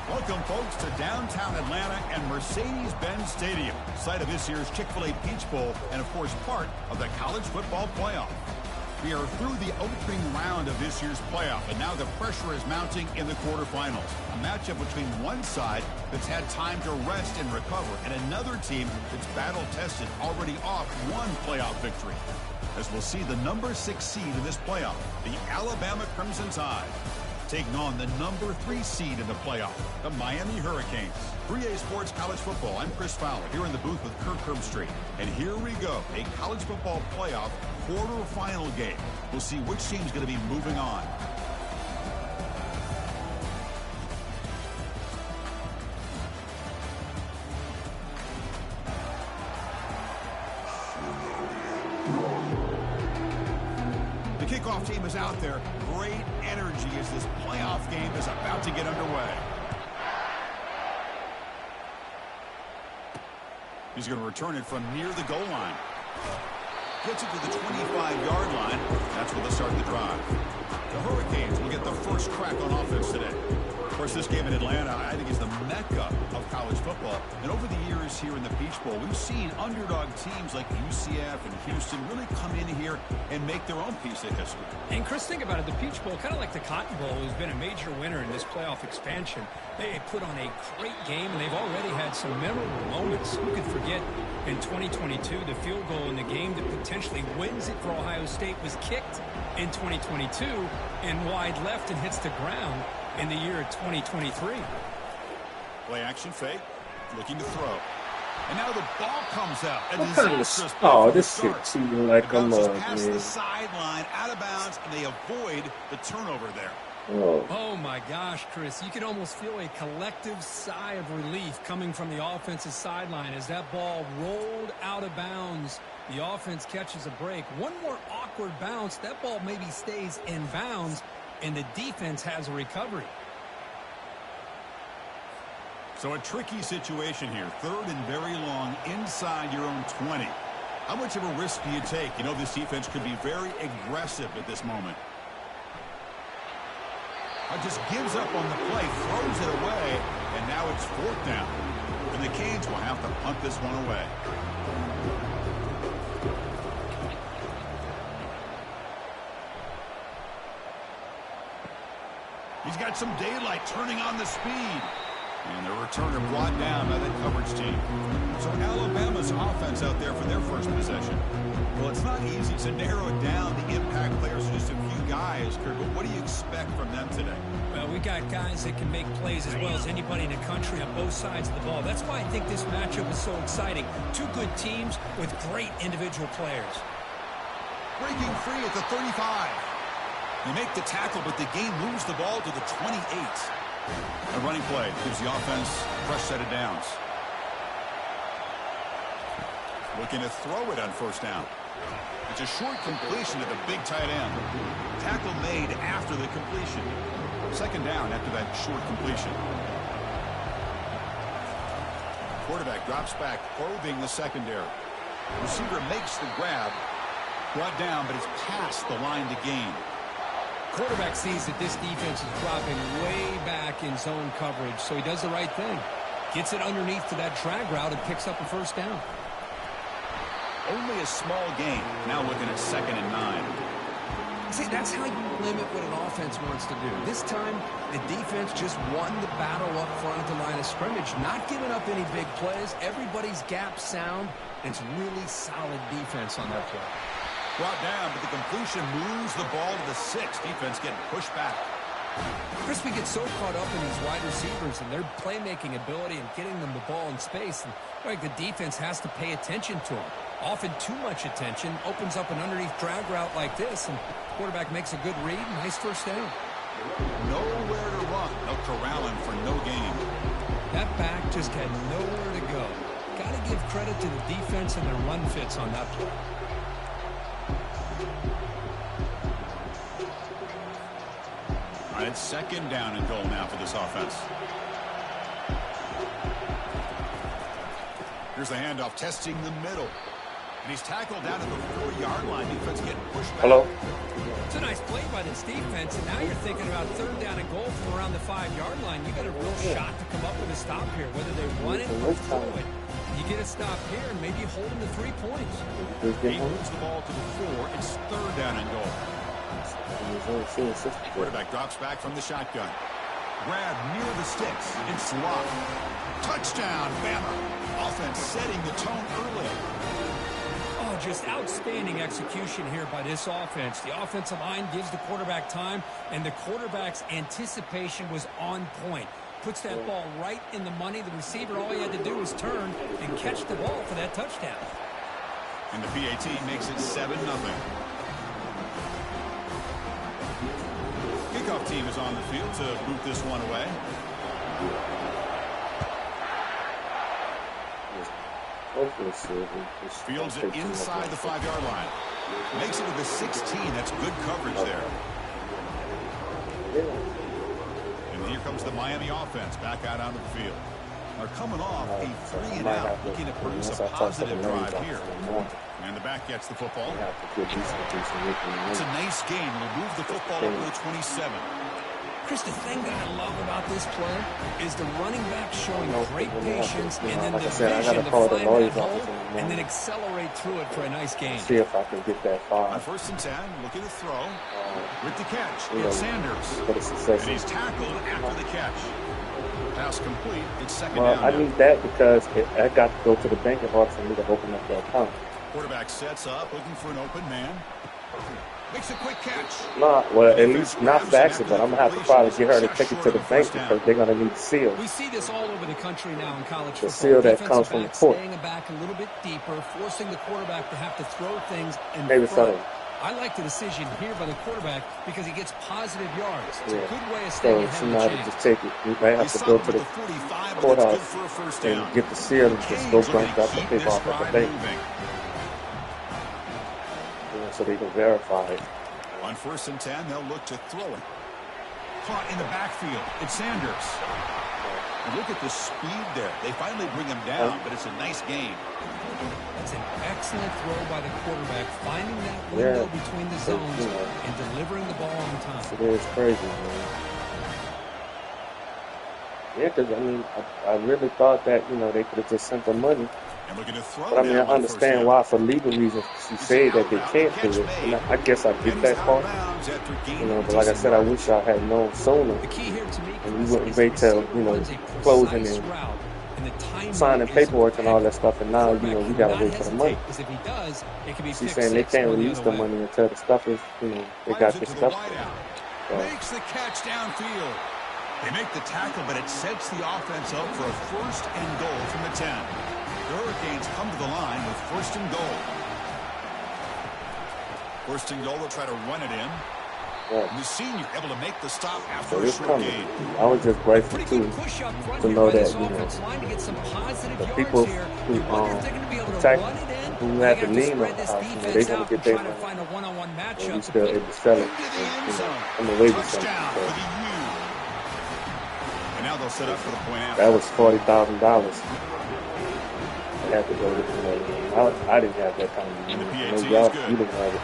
Welcome, folks, to downtown Atlanta and Mercedes-Benz Stadium, site of this year's Chick-fil-A Peach Bowl and, of course, part of the college football playoff. We are through the opening round of this year's playoff, and now the pressure is mounting in the quarterfinals. A matchup between one side that's had time to rest and recover, and another team that's battle-tested, already off one playoff victory. As we'll see the number 6 seed in this playoff, the Alabama Crimson Tide, taking on the number 3 seed in the playoff, the Miami Hurricanes. 3A Sports College Football. I'm Chris Fowler here in the booth with Kirk Herbstreit. And here we go, a college football playoff quarterfinal game. We'll see which team's going to be moving on. The kickoff team is out there. Great energy as this playoff game is about to get underway. He's going to return it from near the goal line. Gets it to the 25-yard line. That's where they'll start the drive. The Hurricanes will get the first crack on offense today. Of course, this game in Atlanta, I think, is the mecca of college football. And over the years here in the Peach Bowl, we've seen underdog teams like UCF and Houston really come in here and make their own piece of history. And Chris, think about it. The Peach Bowl, kind of like the Cotton Bowl, has been a major winner in this playoff expansion. They put on a great game, and they've already had some memorable moments. Who could forget in 2022, the field goal in the game that potentially wins it for Ohio State was kicked in 2022 and wide left and hits the ground in the year of 2023. Play action fake, looking to throw. And now the ball comes out. What kind of this is like on the past the sideline, out of bounds, and they avoid the turnover there. Oh my gosh, Chris, you can almost feel a collective sigh of relief coming from the offensive sideline as that ball rolled out of bounds. The offense catches a break. One more awkward bounce, that ball maybe stays in bounds, and the defense has a recovery. So a tricky situation here. 3rd and very long inside your own 20. How much of a risk do you take? You know, this defense could be very aggressive at this moment. Just gives up on the play, throws it away, and now it's 4th down. And the Canes will have to punt this one away. He's got some daylight, turning on the speed. And the returner brought down by the coverage team. So Alabama's offense out there for their first possession. Well, it's not easy to narrow down the impact players to just a few guys, Kirk, but what do you expect from them today? Well, we got guys that can make plays as well as anybody in the country on both sides of the ball. That's why I think this matchup is so exciting. Two good teams with great individual players. Breaking free at the 35. They make the tackle, but the game moves the ball to the 28. A running play gives the offense a fresh set of downs. Looking to throw it on 1st down. It's a short completion to the big tight end. Tackle made after the completion. 2nd down after that short completion. Quarterback drops back, probing the secondary. Receiver makes the grab. Brought down, but it's past the line to gain. Quarterback sees that this defense is dropping way back in zone coverage, so he does the right thing. Gets it underneath to that drag route and picks up a 1st down. Only a small gain. Now looking at 2nd and 9. See, that's how you limit what an offense wants to do. This time, the defense just won the battle up front at the line of scrimmage, not giving up any big plays. Everybody's gap sound. It's really solid defense on that play. Brought down, but the completion moves the ball to the 6. Defense getting pushed back. Chris, we get so caught up in these wide receivers and their playmaking ability and getting them the ball in space. And like the defense has to pay attention to them. Often too much attention opens up an underneath drag route like this, and quarterback makes a good read. Nice 1st down. Nowhere to run. They'll corral him for no gain. That back just had nowhere to go. Got to give credit to the defense and their run fits on that play. All right, it's 2nd down and goal now for this offense. Here's the handoff, testing the middle. And he's tackled down at the 4-yard line. Defense getting pushed back. Hello? It's a nice play by this defense, and now you're thinking about 3rd down and goal from around the 5-yard line. You got a real shot to come up with a stop here, whether they run it or throw it. You get a stop here and maybe hold them to 3 points. He moves the ball to the 4. It's 3rd down and goal. Quarterback drops back from the shotgun. Grab near the sticks. It's locked. Touchdown, Bama. Offense setting the tone early. Oh, just outstanding execution here by this offense. The offensive line gives the quarterback time, and the quarterback's anticipation was on point. Puts that ball right in the money. The receiver, all he had to do was turn and catch the ball for that touchdown. And the PAT makes it 7-0. Kickoff team is on the field to boot this one away. Fields it inside the 5-yard line. Makes it to the 16. That's good coverage there. And here comes the Miami offense back out onto the field. They're coming off a 3-and-out, looking to produce a positive drive here. And the back gets the football. It's a nice gain. We'll move the football over to 27. Chris, the thing that I love about this play is the running back showing great patience and then the vision to find that hole and then accelerate through it for a nice gain. See if I can get that far. On 1st and 10, looking to throw. With the catch, it's Sanders. And he's tackled after the catch. Pass complete. It's 2nd down. I need that because I got to go to the bank in order for me to open up that account. Quarterback sets up, looking for an open man. Makes a quick catch. Well, at least not for accident, but I'm going to have to probably get her to take it to the bank because they're going to need the seal. We see this all over the country now in college football. The seal that comes from the court. Staying back a little bit deeper, forcing the quarterback to have to throw things in Maybe front. I like the decision here by the quarterback because he gets positive yards. It's a good way of staying ahead of the chain. Just take it. You might have to go to the courthouse and get the seal and just go bring up the paper off at the bank. So they can verify it. On 1st and 10, they'll look to throw it. Caught in the backfield. It's Sanders. And look at the speed there. They finally bring him down, but it's a nice game. That's an excellent throw by the quarterback, finding that window between the zones and delivering the ball on time. It is crazy, man. Yeah, because, I mean, I really thought that, they could have just sent the money. And looking to throw. But I mean, I understand why for legal reasons she said that they can't do it. And I guess I get that part. But like I said, I wish I had known sooner. And we wouldn't wait till, closing and signing paperwork and all that stuff. And now, we got to wait for the money. She's saying they can't release the money until the stuff is, they got the stuff. Makes the catch downfield. They make the tackle, but it sets the offense up for a 1st and goal from the 10. The Hurricanes come to the line with 1st and goal. 1st and goal, they'll try to run it in. And the senior able to make the stop after a short gain. I was just grateful to know that, the people who have the name of the house, they're going to get their money. And we still able to sell it. I'm the way we sell it. And now they'll set up for the point out. That was $40,000. I had to go with I didn't have that kind of money. And the PAT is good. You didn't have it.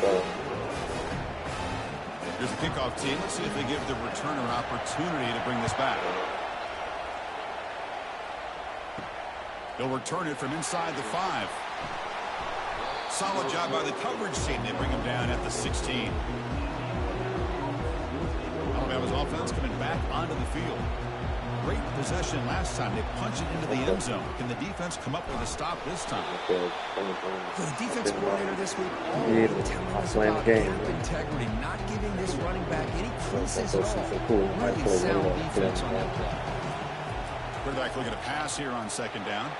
So. Here's the kickoff team. Let's see if they give the returner an opportunity to bring this back. They'll return it from inside the 5. Solid job by the coverage team. They bring him down at the 16. Alabama's offense coming back onto the field. Great possession last time. They punch it into the end zone. Can the defense come up with a stop this time? The defense coordinator this week telling us about gap integrity, not giving this running back any creases at all. Really sound defense on that play. Quarterback looking to pass here on 2nd down.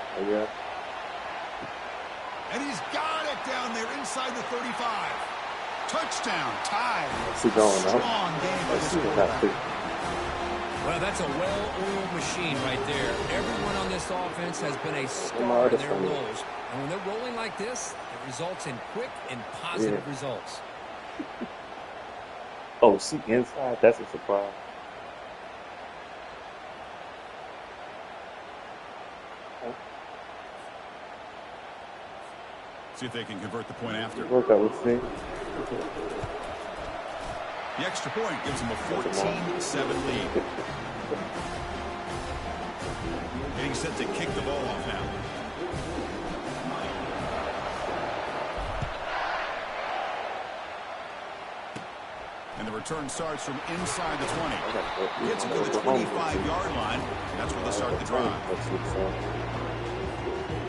And he's got it down there inside the 35. Touchdown, tied. Strong game by this quarterback. Well, that's a well-oiled machine right there. Everyone on this offense has been a star in their roles. And when they're rolling like this, it results in quick and positive results. Oh, see, inside, that's a surprise. See if they can convert the point after. Work out with me. The extra point gives them a 14-7 lead. Getting set to kick the ball off now. And the return starts from inside the 20. Gets it to the 25-yard line. That's where they start the drive.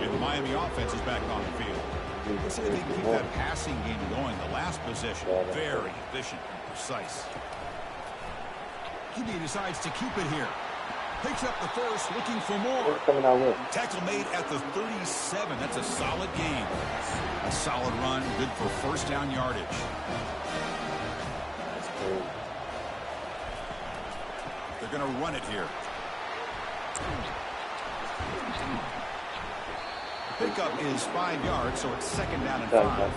And the Miami offense is back on the field. Let's see if they can keep that passing game going. The last possession, very efficient and precise. QB decides to keep it here. Picks up the first, looking for more. Tackle made at the 37. That's a solid game. A solid run, good for first down yardage. They're going to run it here. Pickup is 5 yards, so it's second down and 5.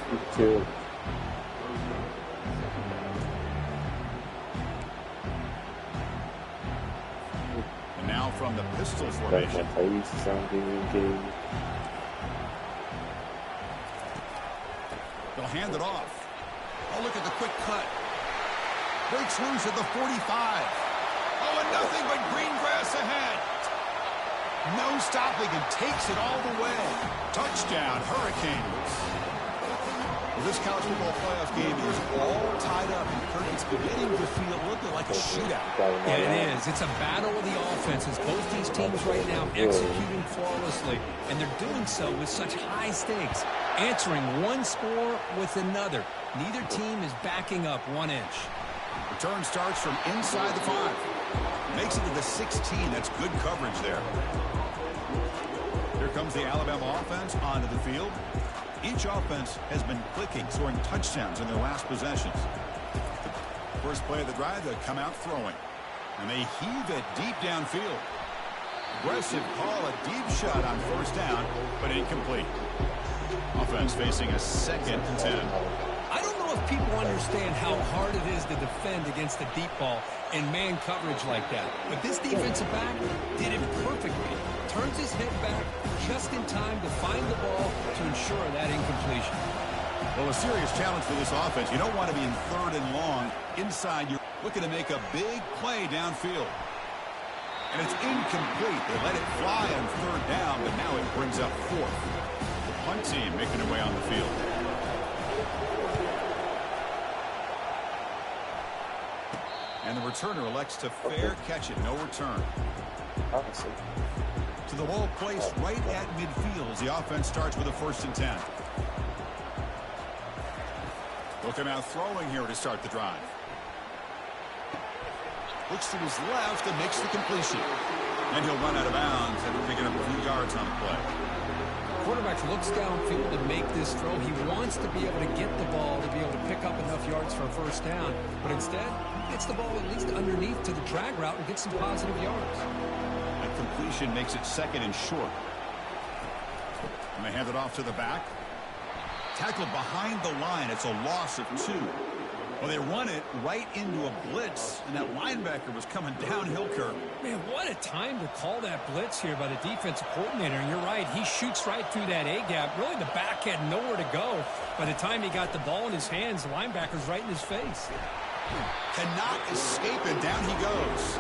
And now from the pistol formation. They'll hand it off. Oh, look at the quick cut. Breaks loose at the 45. Oh, and nothing but green grass ahead. No stopping and takes it all the way. Touchdown, Hurricanes. Well, this college football playoff game is all tied up. And it's beginning to feel looking like a shootout. Yeah, it is. It's a battle of the offenses. Both these teams right now executing flawlessly. And they're doing so with such high stakes. Answering one score with another. Neither team is backing up 1 inch. Return starts from inside the 5. Makes it to the 16. That's good coverage there. Here comes the Alabama offense onto the field. Each offense has been clicking, scoring touchdowns in their last possessions. First play of the drive, they come out throwing. And they heave it deep downfield. Aggressive call, a deep shot on first down, but incomplete. Offense facing a 2nd and 10. I don't know if people understand how hard it is to defend against a deep ball in man coverage like that. But this defensive back did it perfectly. Turns his head back just in time to find the ball to ensure that incompletion. Well, a serious challenge for this offense. You don't want to be in 3rd and long. Inside, you're looking to make a big play downfield. And it's incomplete. They let it fly on 3rd down, but now it brings up 4th. The punt team making their way on the field. And the returner elects to fair catch it. No return. To the ball placed right at midfield as the offense starts with a 1st and 10. Looking out throwing here to start the drive. Looks to his left and makes the completion. And he'll run out of bounds after picking up a few yards on the play. Quarterback looks downfield to make this throw. He wants to be able to get the ball to be able to pick up enough yards for a first down. But instead, gets the ball at least underneath to the drag route and gets some positive yards. That completion makes it 2nd and short. And they hand it off to the back. Tackled behind the line. It's a loss of 2. Well, they run it right into a blitz, and that linebacker was coming downhill, Kirk. Man, what a time to call that blitz here by the defensive coordinator. And you're right, he shoots right through that A-gap. Really, the back had nowhere to go. By the time he got the ball in his hands, the linebacker's right in his face. Cannot escape it. Down he goes.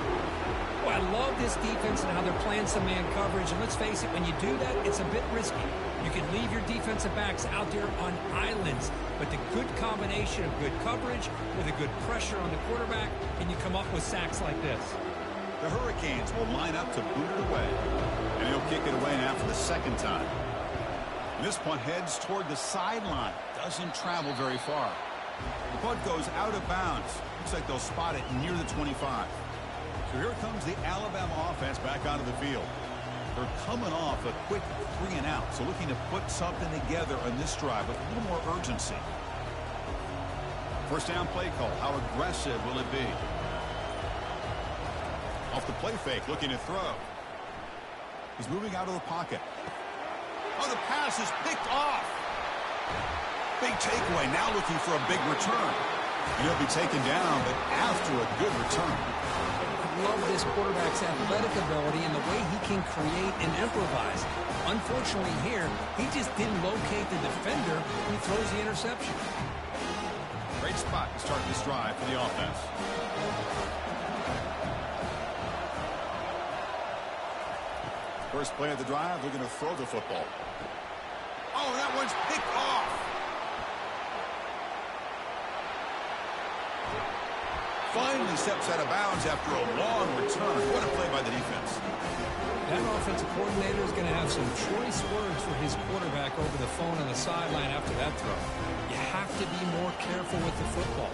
Well, I love this defense and how they're playing some man coverage. And let's face it, when you do that, it's a bit risky. You can leave your defensive backs out there on islands. But the good combination of good coverage with a good pressure on the quarterback, and you come up with sacks like this. The Hurricanes will line up to boot it away. And he'll kick it away now for the 2nd time. And this punt heads toward the sideline. Doesn't travel very far. The punt goes out of bounds. Looks like they'll spot it near the 25. So here comes the Alabama offense back onto the field. They're coming off a quick 3 and out. So looking to put something together on this drive with a little more urgency. First down play call. How aggressive will it be? Off the play fake, looking to throw. He's moving out of the pocket. Oh, the pass is picked off. Big takeaway, now looking for a big return. And he'll be taken down, but after a good return. love this quarterback's athletic ability and the way he can create and improvise. Unfortunately here, he just didn't locate the defender when he throws the interception. Great spot to start this drive for the offense. First play of the drive, they're going to throw the football. Oh, that one's picked off. Finally steps out of bounds after a long return. What a play by the defense. That offensive coordinator is going to have some choice words for his quarterback over the phone on the sideline after that throw. You have to be more careful with the football.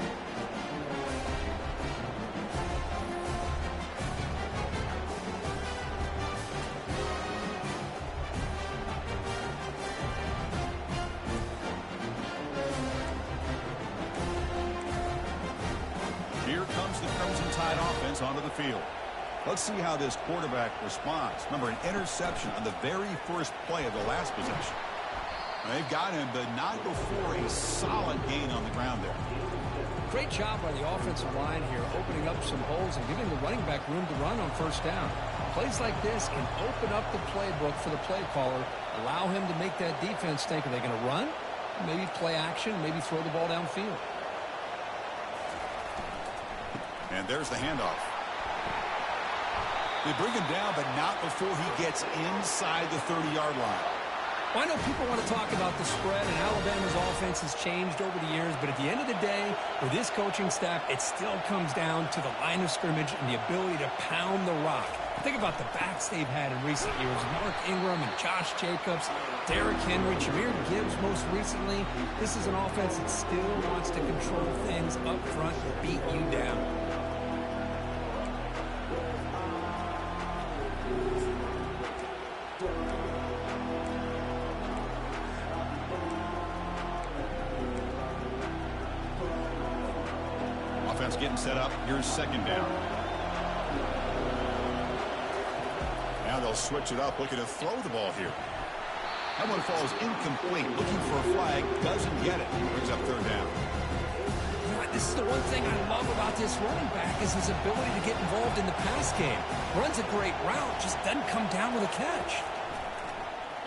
Here comes the Crimson Tide offense onto the field. Let's see how this quarterback responds. Remember, an interception on the very first play of the last possession. They've got him, but not before a solid gain on the ground there. Great job by the offensive line here, opening up some holes and giving the running back room to run on first down. Plays like this can open up the playbook for the play caller, allow him to make that defense think, are they going to run? Maybe play action, maybe throw the ball downfield. And there's the handoff. They bring him down, but not before he gets inside the 30-yard line. Well, I know people want to talk about the spread, and Alabama's offense has changed over the years, but at the end of the day, with this coaching staff, it still comes down to the line of scrimmage and the ability to pound the rock. Think about the backs they've had in recent years. Mark Ingram and Josh Jacobs, Derrick Henry, Jahmyr Gibbs most recently. This is an offense that still wants to control things up front and beat you down. Offense getting set up. Here's second down. Now they'll switch it up, looking to throw the ball here. That one falls incomplete. Looking for a flag. Doesn't get it. Brings up third down. This is the one thing I love about this running back is his ability to get involved in the pass game. Runs a great route, just doesn't come down with a catch.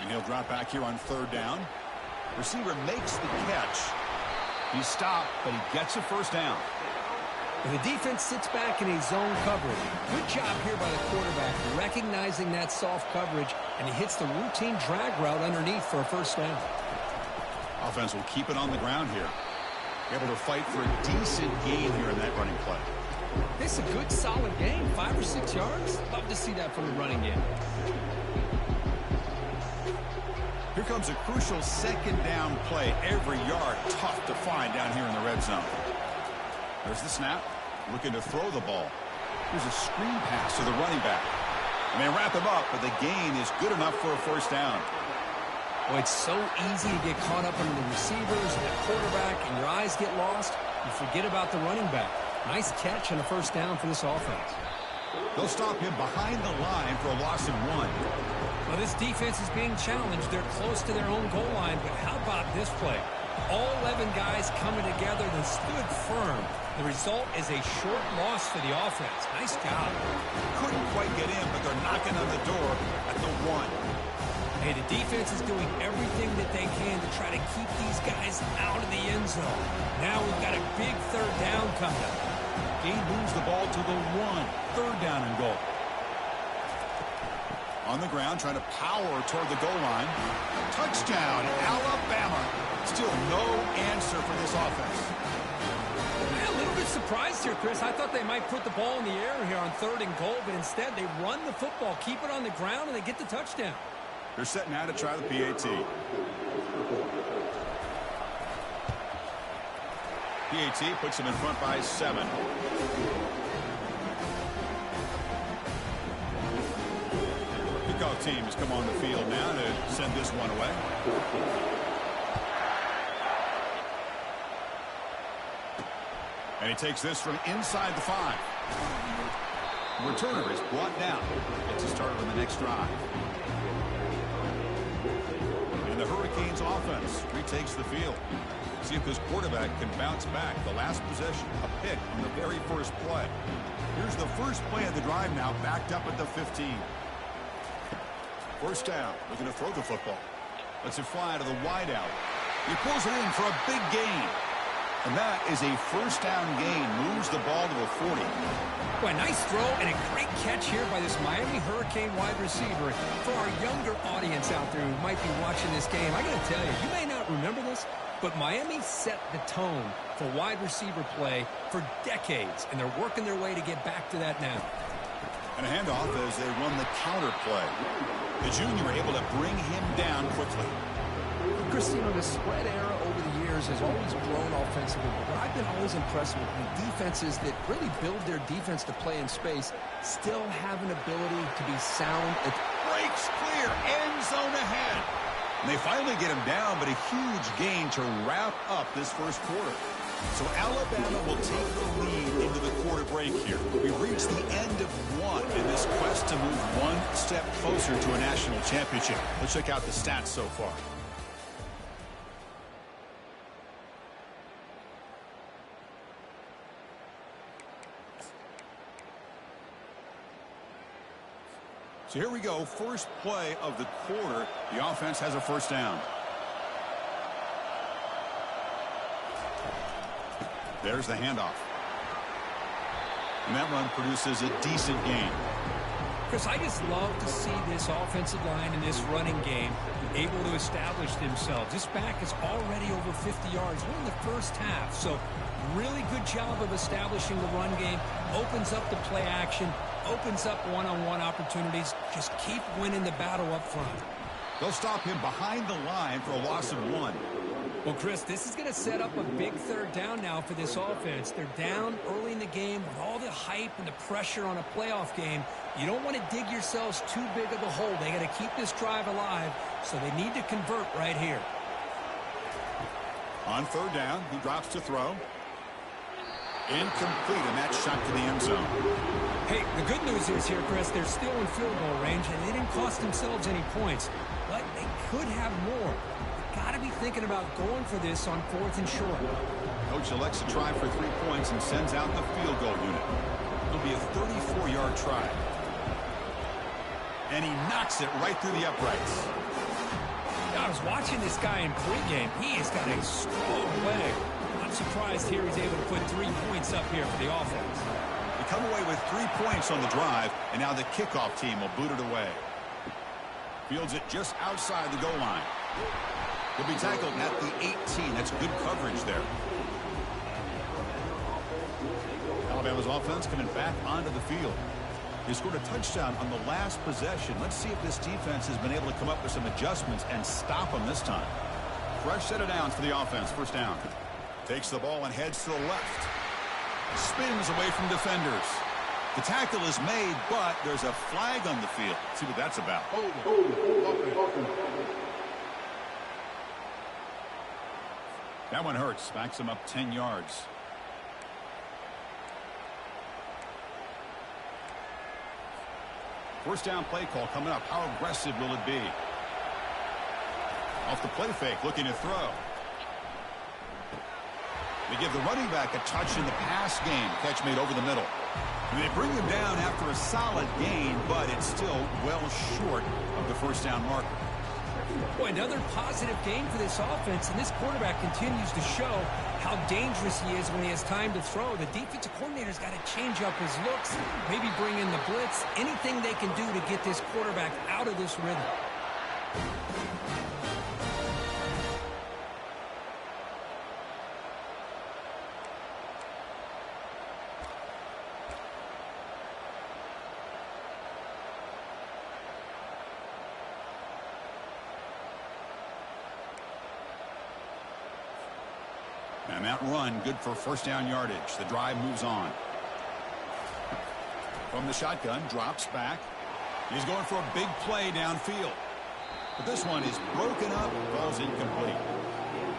And he'll drop back here on third down. Receiver makes the catch. He's stopped, but he gets a first down. And the defense sits back in a zone coverage. Good job here by the quarterback recognizing that soft coverage, and he hits the routine drag route underneath for a first down. Offense will keep it on the ground here. Able to fight for a decent gain here in that running play. It's a good, solid game. 5 or 6 yards. Love to see that from the running game. Here comes a crucial second down play. Every yard tough to find down here in the red zone. There's the snap. Looking to throw the ball. Here's a screen pass to the running back. And they wrap him up, but the gain is good enough for a first down. Well, it's so easy to get caught up in the receivers and the quarterback, and your eyes get lost. You forget about the running back. Nice catch and a first down for this offense. They'll stop him behind the line for a loss of 1. Well, this defense is being challenged. They're close to their own goal line, but how about this play? All 11 guys coming together and stood firm. The result is a short loss for the offense. Nice job. Couldn't quite get in, but they're knocking on the door at the 1. Hey, the defense is doing everything that they can to try to keep these guys out of the end zone. Now we've got a big third down coming up. Gain moves the ball to the 1. Third down and goal. On the ground, trying to power toward the goal line. Touchdown, Alabama. Still no answer for this offense. A little bit surprised here, Chris. I thought they might put the ball in the air here on 3rd and goal, but instead they run the football, keep it on the ground, and they get the touchdown. They're setting out to try the PAT. PAT puts them in front by 7. Kickoff team has come on the field now to send this one away. And he takes this from inside the 5. Returner is brought down. Gets a starter on the next drive. And the Hurricanes Canes offense retakes the field. See if this quarterback can bounce back. The last possession, a pick on the very first play. Here's the first play of the drive now, backed up at the 15. First down, looking to throw the football. Lets it fly to the wideout. He pulls it in for a big gain. And that is a first down gain. Moves the ball to the 40. Well, a nice throw and a great catch here by this Miami Hurricane wide receiver. For our younger audience out there who might be watching this game, I got to tell you, you may not remember this, but Miami set the tone for wide receiver play for decades, and they're working their way to get back to that now. And a handoff as they run the counter play. The junior able to bring him down quickly. Christine, the spread era over the years has always grown offensively, but I've been always impressed with the defenses that really build their defense to play in space still have an ability to be sound. Breaks clear, end zone ahead. And they finally get him down, but a huge gain to wrap up this first quarter. So Alabama will take the lead into the quarter break here. We've reached the end of one in this quest to move one step closer to a national championship. Let's check out the stats so far. So here we go, first play of the quarter. The offense has a first down. There's the handoff. And that run produces a decent gain. Chris, I just love to see this offensive line in this running game able to establish themselves. This back is already over 50 yards. We're in the first half, so really good job of establishing the run game. Opens up the play action, opens up one-on-one opportunities. Just keep winning the battle up front. They'll stop him behind the line for a loss of 1. Well, Chris, this is going to set up a big third down now for this offense. They're down early in the game with all the hype and the pressure on a playoff game. You don't want to dig yourselves too big of a hole. They got to keep this drive alive, so they need to convert right here. On third down, he drops to throw. Incomplete, and that shot to the end zone. Hey, the good news is here, Chris, they're still in field goal range, and they didn't cost themselves any points, but they could have more. Got to be thinking about going for this on 4th and short. Coach elects to try for 3 points and sends out the field goal unit. It'll be a 34-yard try. And he knocks it right through the uprights. I was watching this guy in pregame. He has got a strong leg. I'm surprised here he's able to put 3 points up here for the offense. They come away with 3 points on the drive, and now the kickoff team will boot it away. Fields it just outside the goal line. He'll be tackled at the 18. That's good coverage there. Alabama's offense coming back onto the field. They scored a touchdown on the last possession. Let's see if this defense has been able to come up with some adjustments and stop them this time. Fresh set of downs for the offense. First down. Takes the ball and heads to the left. Spins away from defenders. The tackle is made, but there's a flag on the field. Let's see what that's about. That one hurts. Backs him up 10 yards. First down play call coming up. How aggressive will it be? Off the play fake, looking to throw. They give the running back a touch in the pass game. Catch made over the middle. And they bring him down after a solid gain, but it's still well short of the first down marker. Boy, another positive game for this offense, and this quarterback continues to show how dangerous he is when he has time to throw. The defensive coordinator's got to change up his looks, maybe bring in the blitz, anything they can do to get this quarterback out of this rhythm. And that run, good for first down yardage. The drive moves on. From the shotgun, drops back. He's going for a big play downfield. But this one is broken up, falls incomplete.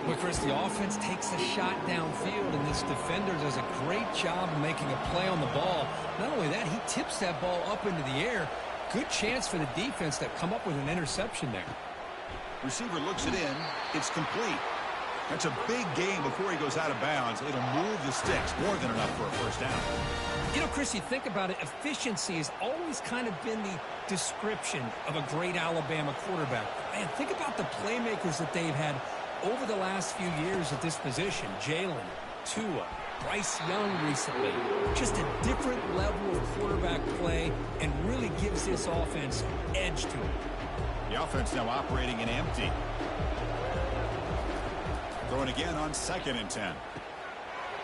Well, Chris, the offense takes a shot downfield, and this defender does a great job of making a play on the ball. Not only that, he tips that ball up into the air. Good chance for the defense to come up with an interception there. Receiver looks it in. It's complete. That's a big gain before he goes out of bounds. It'll move the sticks more than enough for a first down. You know, Chris, you think about it, efficiency has always kind of been the description of a great Alabama quarterback. Man, think about the playmakers that they've had over the last few years at this position. Jalen, Tua, Bryce Young recently. Just a different level of quarterback play and really gives this offense edge to it. The offense now operating in empty. Throwing again on 2nd and 10.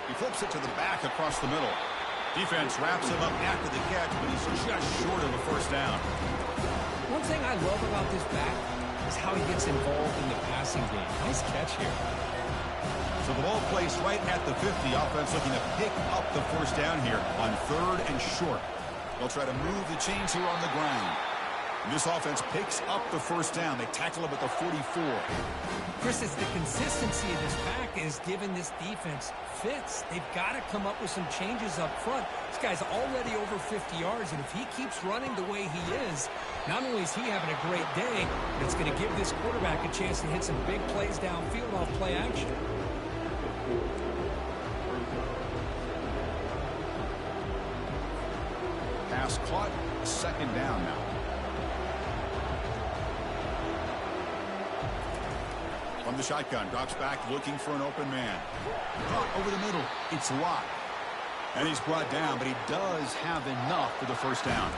He flips it to the back across the middle. Defense wraps him up after the catch, but he's just short of a first down. One thing I love about this back is how he gets involved in the passing game. Nice catch here. So the ball placed right at the 50. Offense looking to pick up the first down here on 3rd and short. They'll try to move the chains here on the ground. And this offense picks up the first down. They tackle him at the 44. Chris, it's the consistency of this pack is giving this defense fits. They've got to come up with some changes up front. This guy's already over 50 yards, and if he keeps running the way he is, not only is he having a great day, but it's going to give this quarterback a chance to hit some big plays downfield off play action. Pass caught, 2nd down now. From the shotgun, drops back, looking for an open man. Caught over the middle. It's Watt. And he's brought down, but he does have enough for the first down.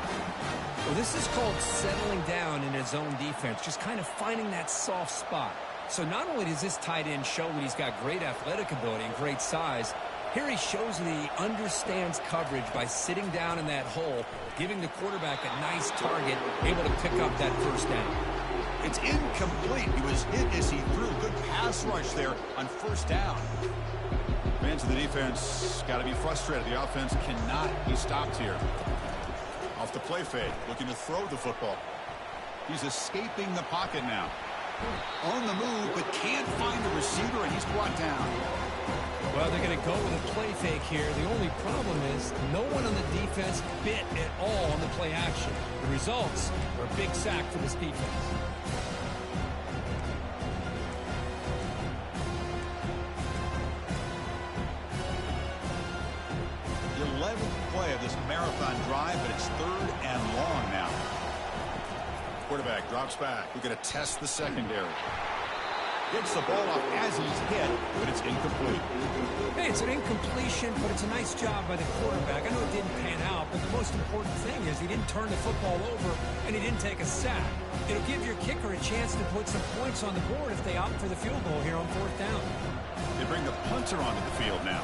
Well, this is called settling down in his own defense, just kind of finding that soft spot. So not only does this tight end show that he's got great athletic ability and great size, here he shows that he understands coverage by sitting down in that hole, giving the quarterback a nice target, able to pick up that first down. It's incomplete. He was hit as he threw. Good pass rush there on first down. Fans of the defense got to be frustrated. The offense cannot be stopped here. Off the play fake, looking to throw the football. He's escaping the pocket now. On the move, but can't find the receiver, and he's brought down. Well, they're going to go with a play fake here. The only problem is no one on the defense bit at all on the play action. The results are a big sack for this defense. The 11th play of this marathon drive, but it's 3rd and long now. Quarterback drops back. We're going to test the secondary. Gets the ball off as he's hit, but it's incomplete. Hey, it's an incompletion, but it's a nice job by the quarterback. I know it didn't pan out, but the most important thing is he didn't turn the football over and he didn't take a sack. It'll give your kicker a chance to put some points on the board if they opt for the field goal here on 4th down. They bring the punter onto the field now.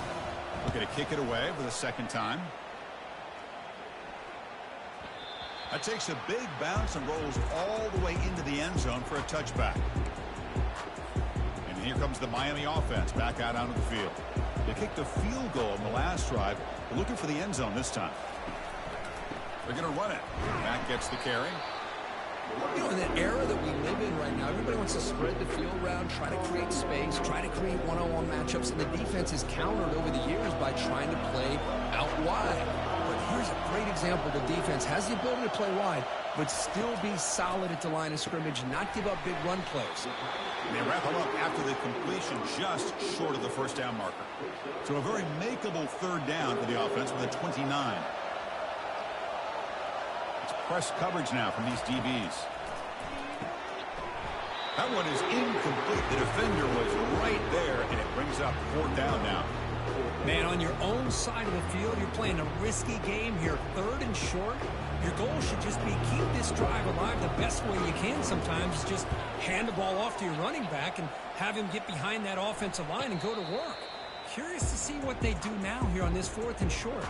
Looking to kick it away for the 2nd time. That takes a big bounce and rolls all the way into the end zone for a touchback. And here comes the Miami offense back out onto the field. They kicked a field goal in the last drive. They're looking for the end zone this time. They're going to run it. Matt gets the carry. You know, in the era that we live in right now, everybody wants to spread the field around, try to create space, try to create one-on-one matchups, and the defense has countered over the years by trying to play out wide. But here's a great example. The defense has the ability to play wide, but still be solid at the line of scrimmage and not give up big run plays. They wrap him up after the completion just short of the first down marker. So a very makeable 3rd down for the offense with a 29. It's press coverage now from these DBs. That one is incomplete. The defender was right there, and it brings up 4th down now. Man, on your own side of the field, you're playing a risky game here. 3rd and short. Your goal should just be keep this drive alive the best way you can sometimes. Is just hand the ball off to your running back and have him get behind that offensive line and go to work. Curious to see what they do now here on this 4th and short.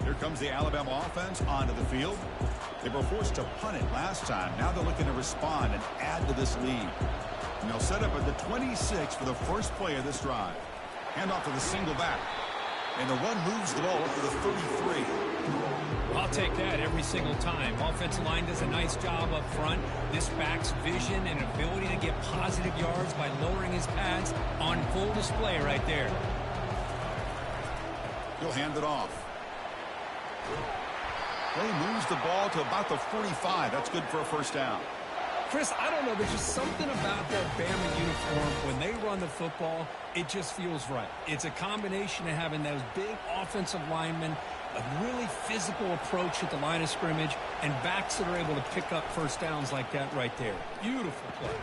Here comes the Alabama offense onto the field. They were forced to punt it last time. Now they're looking to respond and add to this lead. And they'll set up at the 26 for the first play of this drive. Hand off to the single back. And the run moves the ball up to the 33. I'll take that every single time. Offensive line does a nice job up front. This back's vision and ability to get positive yards by lowering his pads on full display right there. He'll hand it off. Play moves the ball to about the 45. That's good for a first down. Chris, I don't know. There's just something about that Bama uniform. When they run the football, it just feels right. It's a combination of having those big offensive linemen, a really physical approach at the line of scrimmage, and backs that are able to pick up first downs like that right there. Beautiful play.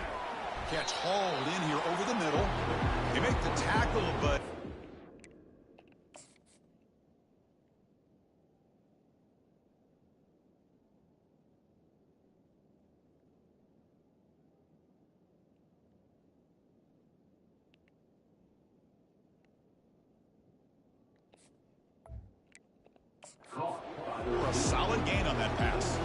Catch hauled in here over the middle. They make the tackle, but... a solid gain on that pass.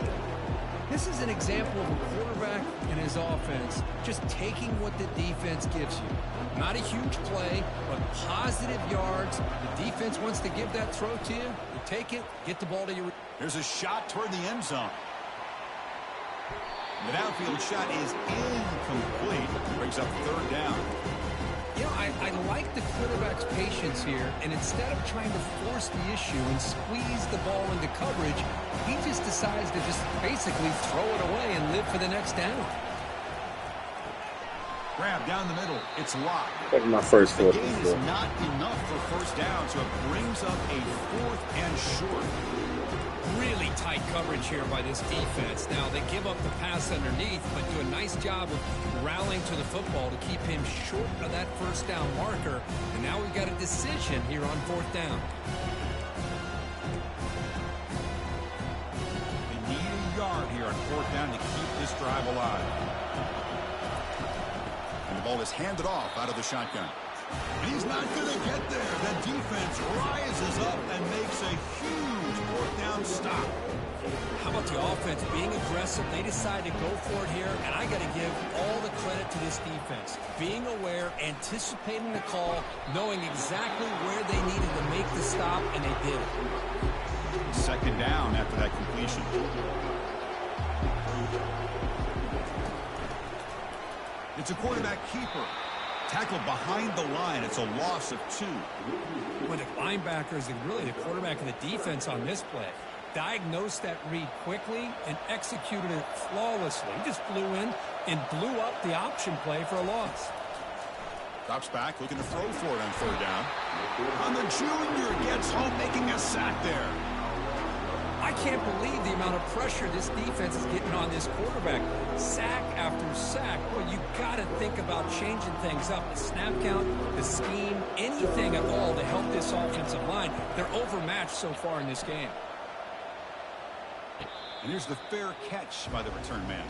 This is an example of a quarterback and his offense just taking what the defense gives you. Not a huge play, but positive yards. The defense wants to give that throw to you. You take it, get the ball to your... There's a shot toward the end zone. The downfield shot is incomplete. Brings up third down. You know, I like the quarterback's patience here, and instead of trying to force the issue and squeeze the ball into coverage, he just decides to just basically throw it away and live for the next down. Grab down the middle. It's locked. That's my first The foot. gain is not enough for first down, so it brings up a 4th and short. Really tight coverage here by this defense. Now, they give up the pass underneath, but do a nice job of rallying to the football to keep him short of that first down marker. And now we've got a decision here on 4th down. They need a yard here on 4th down to keep this drive alive. And the ball is handed off out of the shotgun. And he's not going to get there. The defense rises up and makes a huge 4th down stop. How about the offense being aggressive? They decide to go for it here, and I got to give all the credit to this defense. Being aware, anticipating the call, knowing exactly where they needed to make the stop, and they did it. 2nd down after that completion. It's a quarterback keeper. Tackled behind the line. It's a loss of 2. When the linebacker is really the quarterback of the defense on this play, diagnosed that read quickly and executed it flawlessly. He just flew in and blew up the option play for a loss. Drops back, looking to throw for it on 3rd down. On the junior, gets home, making a sack there. I can't believe the amount of pressure this defense is getting on this quarterback. Sack after sack. Well, you got to think about changing things up. The snap count, the scheme, anything at all to help this offensive line. They're overmatched so far in this game. And here's the fair catch by the return man.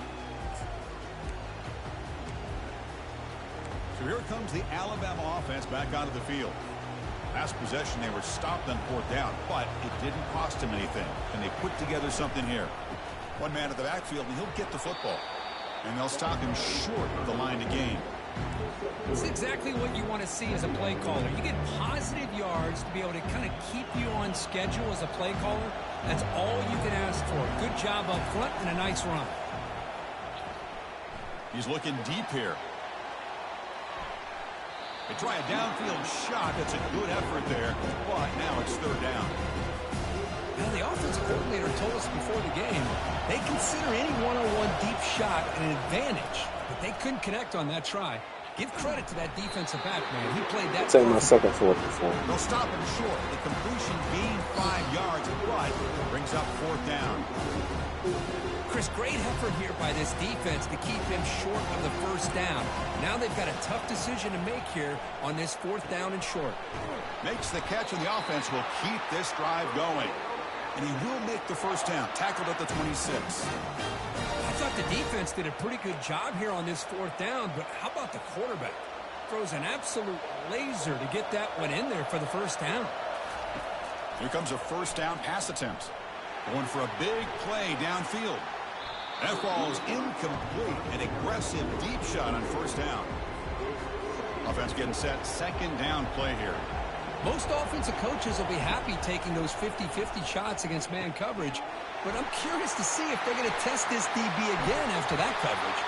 So here comes the Alabama offense back onto the field. Last possession, they were stopped on 4th down, but it didn't cost him anything. And they put together something here. One man at the backfield, and he'll get the football. And they'll stop him short of the line to gain. It's exactly what you want to see as a play caller. You get positive yards to be able to kind of keep you on schedule as a play caller. That's all you can ask for. Good job up front and a nice run. He's looking deep here. They try a downfield shot. That's a good effort there. But now it's 3rd down. Now, the offensive coordinator told us before the game they consider any one-on-one deep shot an advantage. But they couldn't connect on that try. Give credit to that defensive back, man. He played that. Take my second foot. They'll stop him short. The completion gained 5 yards, but brings up 4th down. Chris, great effort here by this defense to keep him short of the first down. Now they've got a tough decision to make here on this 4th down and short. Makes the catch, and the offense will keep this drive going. And he will make the first down. Tackled at the 26. I thought the defense did a pretty good job here on this 4th down, but how about the quarterback? Throws an absolute laser to get that one in there for the first down. Here comes a 1st down pass attempt. Going for a big play downfield. That ball is incomplete. An aggressive deep shot on 1st down. Offense getting set. 2nd down play here. Most offensive coaches will be happy taking those 50-50 shots against man coverage, but I'm curious to see if they're going to test this DB again after that coverage.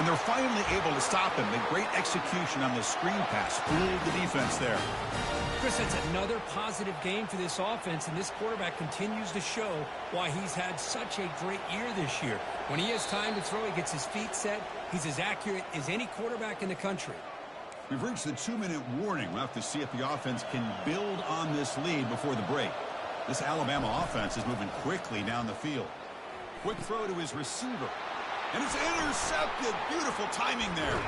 And they're finally able to stop him. The great execution on the screen pass fooled the defense there. Chris, that's another positive game for this offense, and this quarterback continues to show why he's had such a great year this year. When he has time to throw, he gets his feet set. He's as accurate as any quarterback in the country. We've reached the 2-minute warning. We'll have to see if the offense can build on this lead before the break. This Alabama offense is moving quickly down the field. Quick throw to his receiver. And it's intercepted. Beautiful timing there.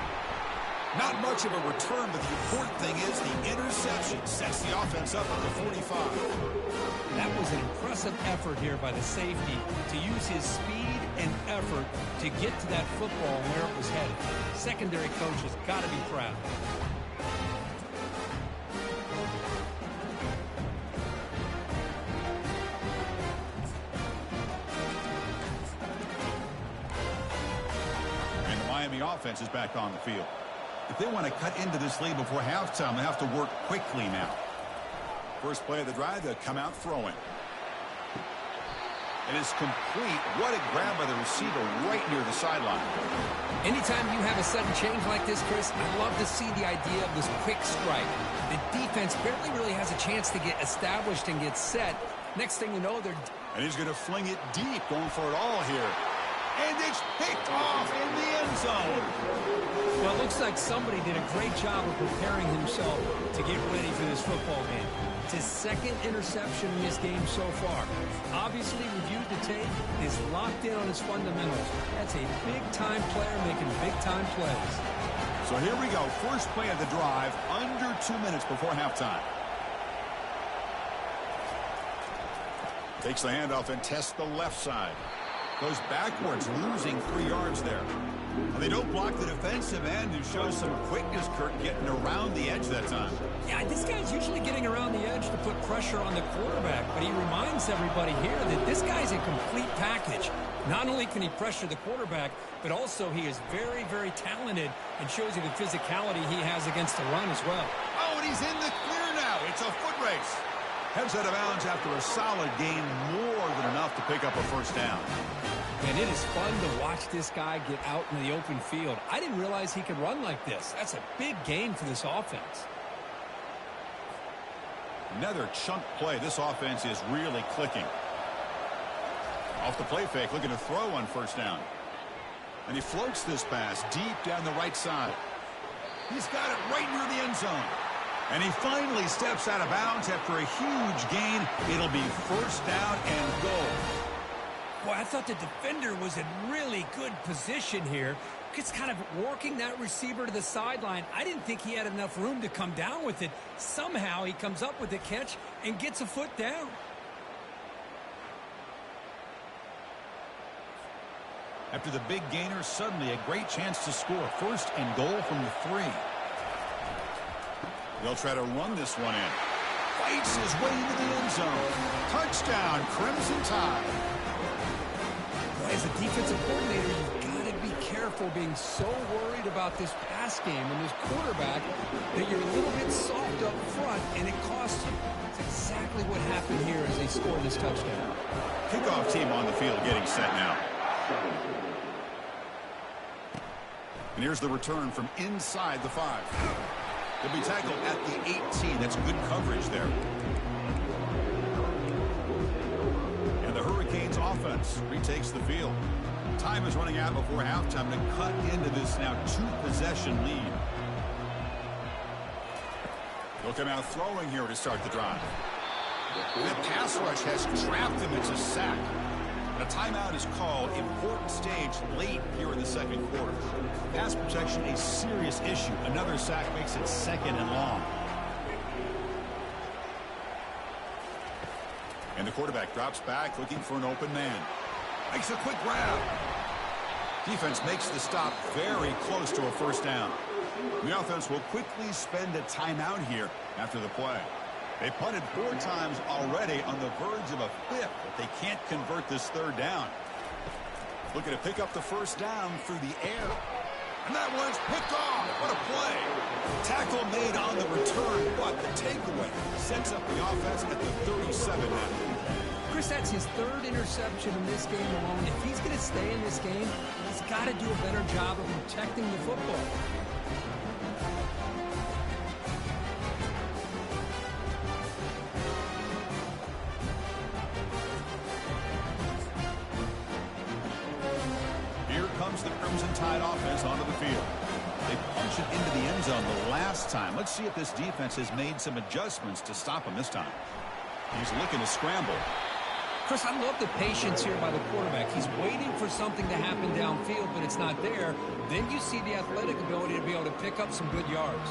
Not much of a return, but the important thing is the interception sets the offense up at the 45. That was an impressive effort here by the safety to use his speed and effort to get to that football where it was headed. Secondary coach has got to be proud. And the Miami offense is back on the field. If they want to cut into this lead before halftime, they have to work quickly now. First play of the drive, they'll come out throwing. It is complete. What a grab by the receiver right near the sideline. Anytime you have a sudden change like this, Chris, I love to see the idea of this quick strike. The defense barely really has a chance to get established and get set. Next thing you know, they're... And he's going to fling it deep, going for it all here. And it's picked off in the end zone. Well, it looks like somebody did a great job of preparing himself to get ready for this football game. It's his second interception in this game so far. Obviously, reviewed the tape, is locked in on his fundamentals. That's a big-time player making big-time plays. So here we go. First play of the drive, under 2 minutes before halftime. Takes the handoff and tests the left side. Goes backwards, losing 3 yards there. Well, they don't block the defensive end and show some quickness, Kirk, getting around the edge that time. Yeah, this guy's usually getting around the edge to put pressure on the quarterback, but he reminds everybody here that this guy's a complete package. Not only can he pressure the quarterback, but also he is very, very talented and shows you the physicality he has against the run as well. Oh, and he's in the clear now. It's a foot race. Heads out of bounds after a solid gain, more than enough to pick up a first down. And it is fun to watch this guy get out in the open field. I didn't realize he could run like this. That's a big gain for this offense. Another chunk play. This offense is really clicking. Off the play fake, looking to throw on first down. And he floats this pass deep down the right side. He's got it right near the end zone. And he finally steps out of bounds after a huge gain. It'll be first down and goal. Boy, I thought the defender was in really good position here. Just kind of working that receiver to the sideline. I didn't think he had enough room to come down with it. Somehow he comes up with the catch and gets a foot down. After the big gainer, suddenly a great chance to score. First and goal from the 3. They'll try to run this one in. Fights his way into the end zone. Touchdown, Crimson Tide. As a defensive coordinator, you've got to be careful being so worried about this pass game and this quarterback that you're a little bit soft up front and it costs you. That's exactly what happened here as they scored this touchdown. Kickoff team on the field getting set now. And here's the return from inside the 5. He'll be tackled at the 18. That's good coverage there. And the Hurricanes offense retakes the field. Time is running out before halftime to cut into this now 2-possession lead. They'll come out throwing here to start the drive. The pass rush has trapped him. It's a sack. A timeout is called. Important stage late here in the second quarter. Pass protection a serious issue. Another sack makes it second and long. And the quarterback drops back looking for an open man. Makes a quick grab. Defense makes the stop very close to a first down. The offense will quickly spend a timeout here after the play. They punted 4 times already on the verge of a 5th, but they can't convert this 3rd down. Looking to pick up the first down through the air. And that one's picked off. What a play. Tackle made on the return, but the takeaway sets up the offense at the 37 now. Chris, that's his third interception in this game alone. If he's going to stay in this game, he's got to do a better job of protecting the football. Here comes the Crimson Tide offense onto the field. They punch it into the end zone the last time. Let's see if this defense has made some adjustments to stop him this time. He's looking to scramble. Chris, I love the patience here by the quarterback. He's waiting for something to happen downfield, but it's not there. Then you see the athletic ability to be able to pick up some good yards.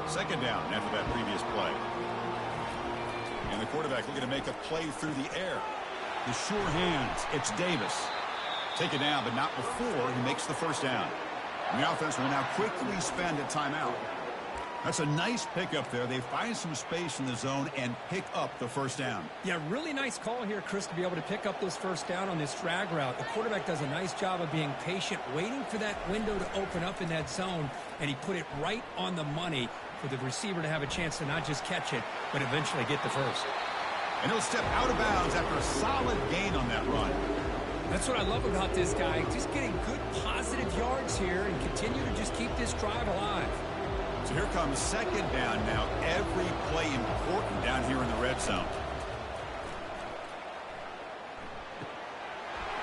Second down after that previous play. And the quarterback looking to make a play through the air. The sure hands. It's Davis. Take it down, but not before he makes the first down. And the offense will now quickly spend a timeout. That's a nice pickup there. They find some space in the zone and pick up the first down. Yeah, really nice call here, Chris, to be able to pick up this first down on this drag route. The quarterback does a nice job of being patient, waiting for that window to open up in that zone, and he put it right on the money for the receiver to have a chance to not just catch it, but eventually get the first. And he'll step out of bounds after a solid gain on that run. That's what I love about this guy, just getting good positive yards here and continue to just keep this drive alive. So here comes second down now. Every play important down here in the red zone.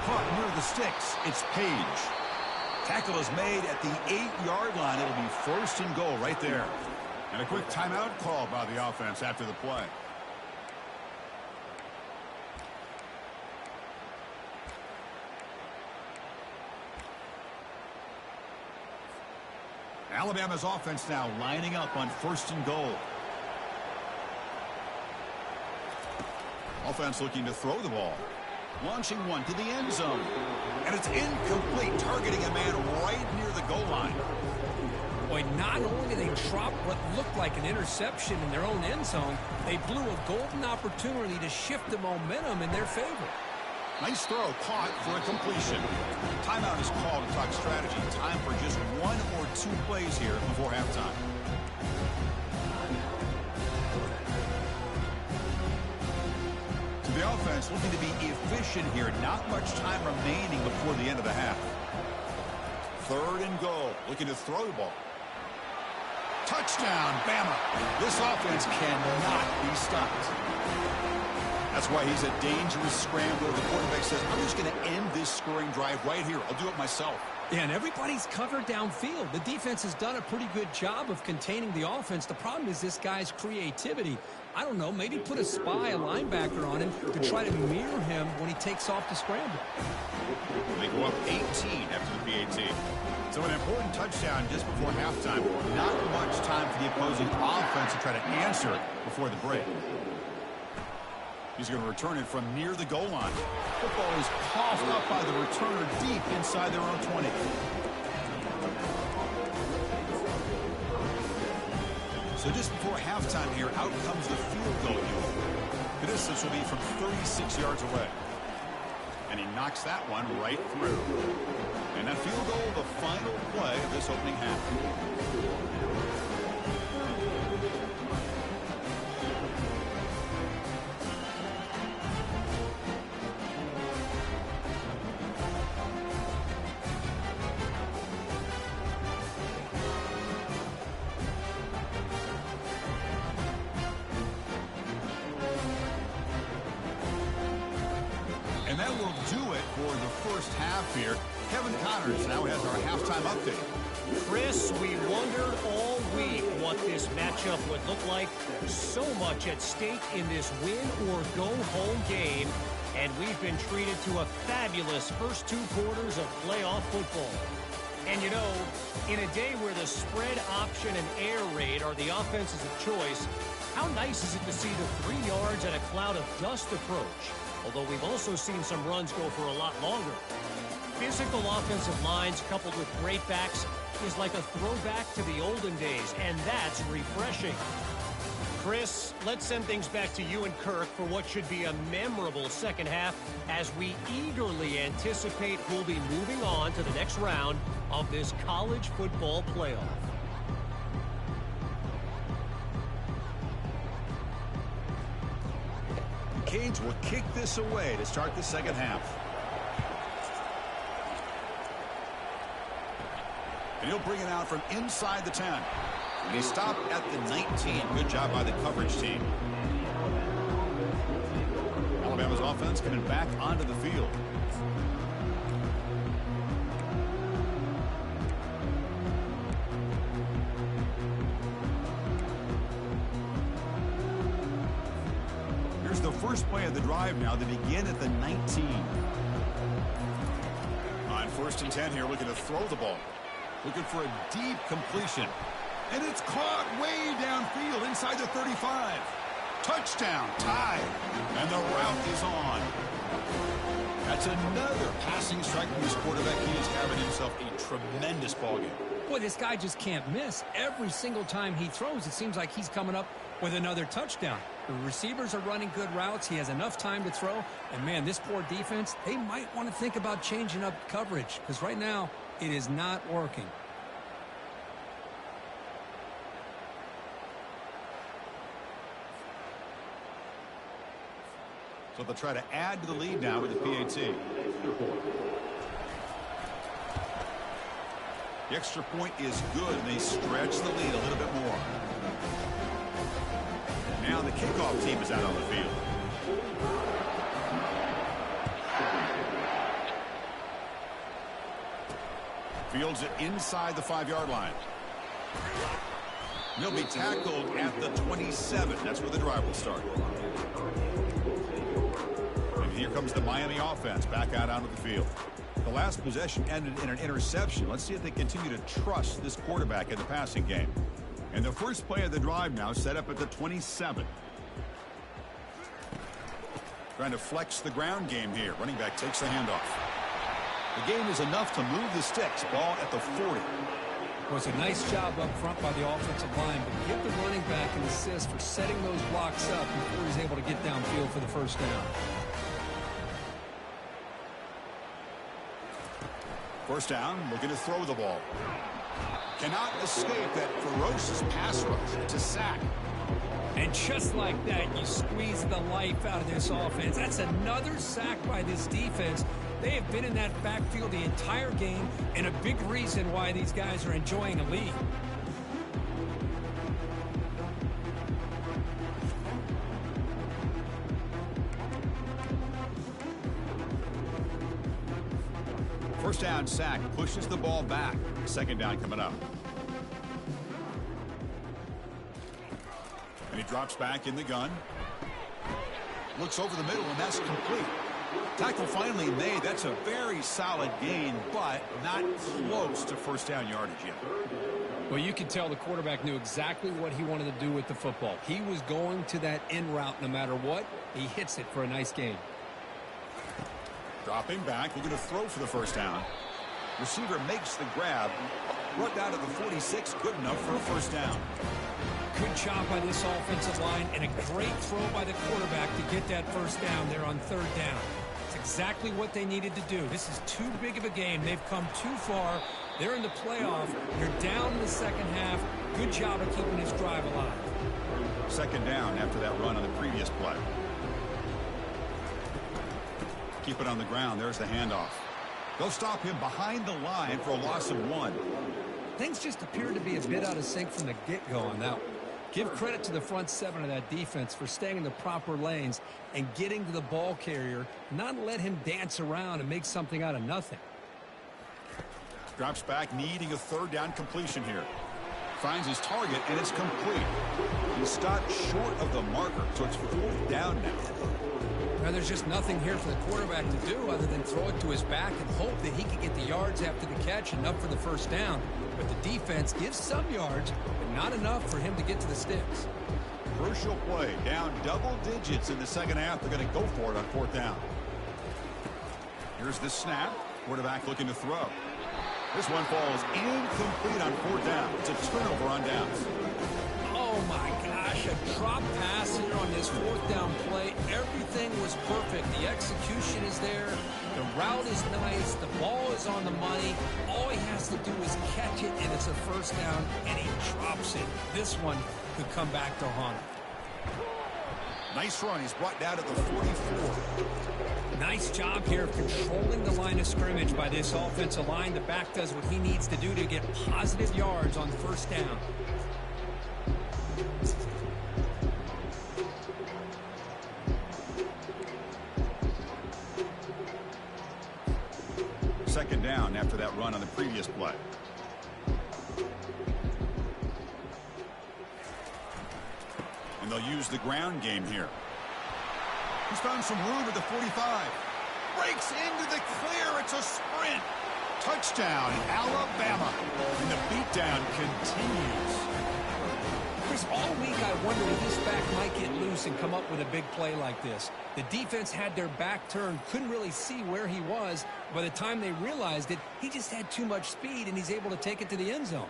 Caught near the sticks. It's Page. Tackle is made at the 8-yard line. It'll be first and goal right there. And a quick timeout call by the offense after the play. Alabama's offense now lining up on first and goal. Offense looking to throw the ball. Launching one to the end zone. And it's incomplete, targeting a man right near the goal line. Boy, not only did they drop what looked like an interception in their own end zone, they blew a golden opportunity to shift the momentum in their favor. Nice throw, caught for a completion. Timeout is called to talk strategy. Time for just 1 or 2 plays here before halftime. So the offense looking to be efficient here. Not much time remaining before the end of the half. Third and goal. Looking to throw the ball. Touchdown, Bama. This offense cannot be stopped. That's why he's a dangerous scrambler. The quarterback says, I'm just going to end this scoring drive right here. I'll do it myself. Yeah, and everybody's covered downfield. The defense has done a pretty good job of containing the offense. The problem is this guy's creativity. I don't know, maybe put a spy, a linebacker on him to try to mirror him when he takes off to scramble. They go up 18 after the PAT. So an important touchdown just before halftime. Not much time for the opposing offense to try to answer it before the break. He's going to return it from near the goal line. Football is coughed up by the returner deep inside their own 20. So just before halftime here, out comes the field goal unit. The distance will be from 36 yards away. And he knocks that one right through. And that field goal, the final play of this opening half. And that will do it for the first half here. Kevin Connors now has our halftime update. Chris, we wondered all week what this matchup would look like. So much at stake in this win-or-go-home game. And we've been treated to a fabulous first 2 quarters of playoff football. And you know, in a day where the spread option and air raid are the offenses of choice, how nice is it to see the 3 yards and a cloud of dust approach? Although we've also seen some runs go for a lot longer. Physical offensive lines coupled with great backs is like a throwback to the olden days, and that's refreshing. Chris, let's send things back to you and Kirk for what should be a memorable second half as we eagerly anticipate who'll be moving on to the next round of this college football playoff. Canes will kick this away to start the second half. And he'll bring it out from inside the 10. And he stopped at the 19. Good job by the coverage team. Alabama's offense coming back onto the field. Here's the first play of the drive now. They begin at the 19. On 1st and 10 here, looking to throw the ball. Looking for a deep completion. And it's caught way downfield inside the 35. Touchdown, tie. And the route is on. That's another passing strike from this quarterback. He is having himself a tremendous ballgame. Boy, this guy just can't miss. Every single time he throws, it seems like he's coming up with another touchdown. The receivers are running good routes. He has enough time to throw. And, man, this poor defense, they might want to think about changing up coverage because right now it is not working. So they'll try to add to the lead now with the PAT. The extra point is good, and they stretch the lead a little bit more. Now the kickoff team is out on the field. Fields it inside the 5-yard line. He'll be tackled at the 27. That's where the drive will start. Here comes the Miami offense back out onto the field. The last possession ended in an interception. Let's see if they continue to trust this quarterback in the passing game. And the first play of the drive now set up at the 27. Trying to flex the ground game here. Running back takes the handoff. The game is enough to move the sticks. Ball at the 40. It was a nice job up front by the offensive line, but give the running back an assist for setting those blocks up before he's able to get downfield for the first down. First down, looking to throw the ball. Cannot escape that ferocious pass rush to sack. And just like that, you squeeze the life out of this offense. That's another sack by this defense. They have been in that backfield the entire game, and a big reason why these guys are enjoying a lead. First down sack pushes the ball back. Second down coming up. And he drops back in the gun. Looks over the middle, and that's complete. Tackle finally made. That's a very solid gain, but not close to first down yardage yet. Well, you can tell the quarterback knew exactly what he wanted to do with the football. He was going to that in route no matter what. He hits it for a nice gain. Dropping back, looking to throw for the first down. Receiver makes the grab. Brought down to the 46, good enough for a first down. Good job by this offensive line and a great throw by the quarterback to get that first down there on third down. It's exactly what they needed to do. This is too big of a game. They've come too far. They're in the playoff. They're down in the second half. Good job of keeping this drive alive. Second down after that run on the previous play. Keep it on the ground. There's the handoff. They'll stop him behind the line for a loss of 1. Things just appeared to be a bit out of sync from the get-go on that one. Give credit to the front 7 of that defense for staying in the proper lanes and getting to the ball carrier, not let him dance around and make something out of nothing. Drops back, needing a third down completion here. Finds his target, and it's complete. He stopped short of the marker, so it's 4th down now. Now, there's just nothing here for the quarterback to do other than throw it to his back and hope that he can get the yards after the catch, enough for the first down. But the defense gives some yards, but not enough for him to get to the sticks. Crucial play, down double digits in the second half. They're going to go for it on 4th down. Here's the snap. Quarterback looking to throw. This one falls incomplete on 4th down. It's a turnover on downs. Oh, my gosh, a drop pass here on this 4th down play. Everything was perfect. The execution is there. The route is nice. The ball is on the money. All he has to do is catch it, and it's a first down, and he drops it. This one could come back to haunt him. Nice run. He's brought down at the 44. Nice job here of controlling the line of scrimmage by this offensive line. The back does what he needs to do to get positive yards on first down. Second down after that run on the previous play. And they'll use the ground game here. He's found some room at the 45. Breaks into the clear. It's a sprint. Touchdown, Alabama. And the beatdown continues. Chris, all week I wondered if this back might get loose and come up with a big play like this. The defense had their back turned, couldn't really see where he was. By the time they realized it, he just had too much speed, and he's able to take it to the end zone.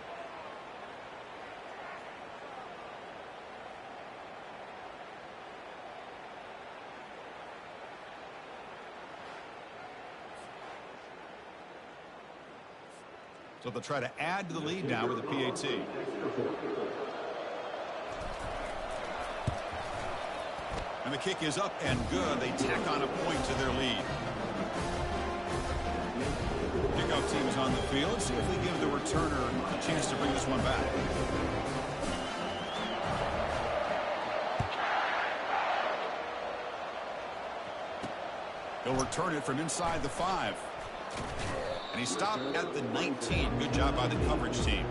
So they'll try to add to the lead now with a PAT. And the kick is up and good. They tack on a point to their lead. Kickoff team is on the field. See if we give the returner a chance to bring this one back. He'll return it from inside the 5. And he stopped at the 19. Good job by the coverage team.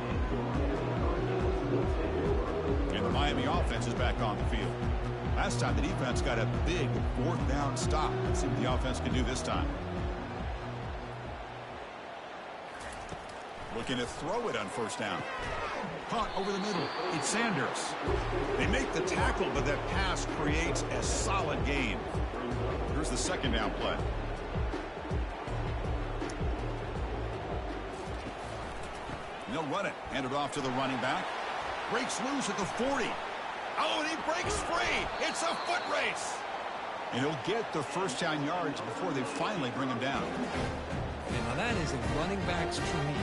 And the Miami offense is back on the field. Last time the defense got a big fourth down stop. Let's see what the offense can do this time. Looking to throw it on first down. Caught over the middle. It's Sanders. They make the tackle, but that pass creates a solid gain. Here's the second down play. They'll run it. Hand it off to the running back. Breaks loose at the 40. Oh, and he breaks free. It's a foot race. And he'll get the first down yards before they finally bring him down. Now that is a running back's dream.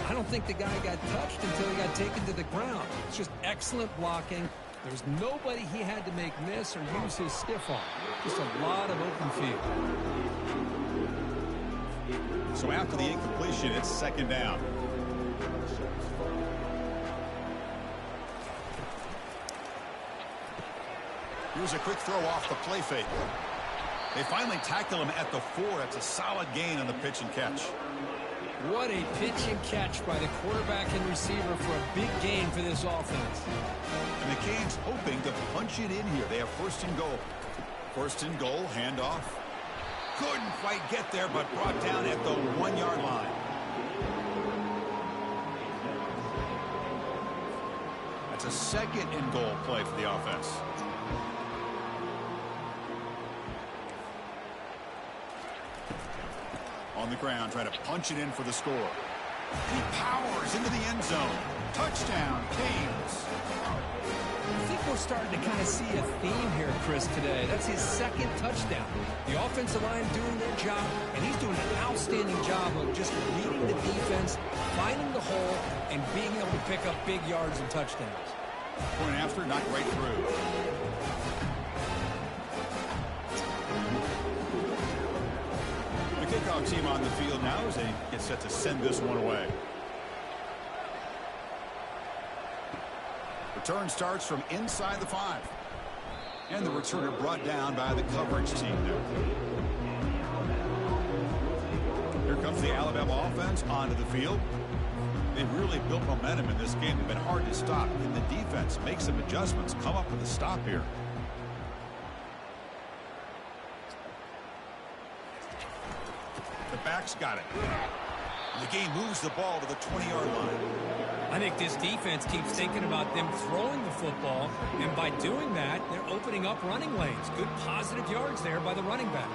I don't think the guy got touched until he got taken to the ground. It's just excellent blocking. There's nobody he had to make miss or use his stiff arm. Just a lot of open field. So after the incompletion, it's second down. Here's a quick throw off the play fake. They finally tackle him at the 4. That's a solid gain on the pitch and catch. What a pitch and catch by the quarterback and receiver for a big gain for this offense. And the Canes hoping to punch it in here. They have first and goal. First and goal, handoff. Couldn't quite get there, but brought down at the 1-yard line. That's a second and goal play for the offense. On the ground, trying to punch it in for the score. He powers into the end zone. Touchdown, Canes. I think we're starting to kind of see a theme here, Chris, today. That's his second touchdown. The offensive line doing their job, and he's doing an outstanding job of just reading the defense, finding the hole, and being able to pick up big yards and touchdowns. Point after, not right through. The kickoff team on the field now as they get set to send this one away. Return starts from inside the 5. And the returner brought down by the coverage team there. Here comes the Alabama offense onto the field. They've really built momentum in this game. They've been hard to stop. And the defense makes some adjustments, come up with a stop here. The back's got it. The game moves the ball to the 20-yard line. I think this defense keeps thinking about them throwing the football, and by doing that, they're opening up running lanes. Good positive yards there by the running back.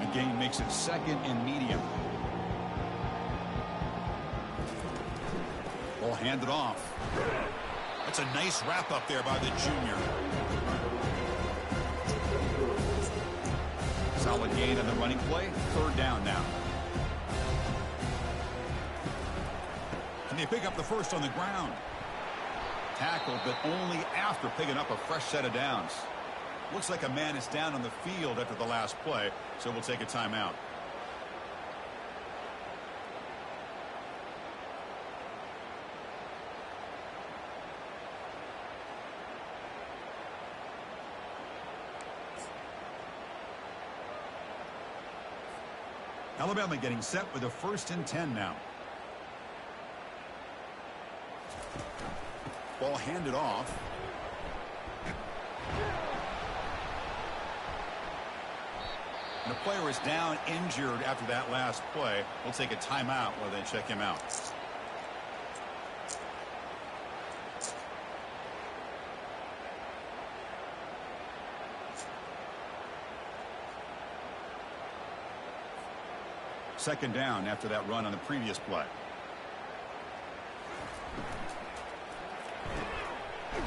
The game makes it second and medium. Ball handed off. That's a nice wrap up there by the junior. Solid gain on the running play. Third down now. And they pick up the first on the ground. Tackled, but only after picking up a fresh set of downs. Looks like a man is down on the field after the last play, so we'll take a timeout. Alabama getting set with a 1st and 10 now. Ball handed off. And the player is down injured after that last play. We'll take a timeout while they check him out. Second down after that run on the previous play.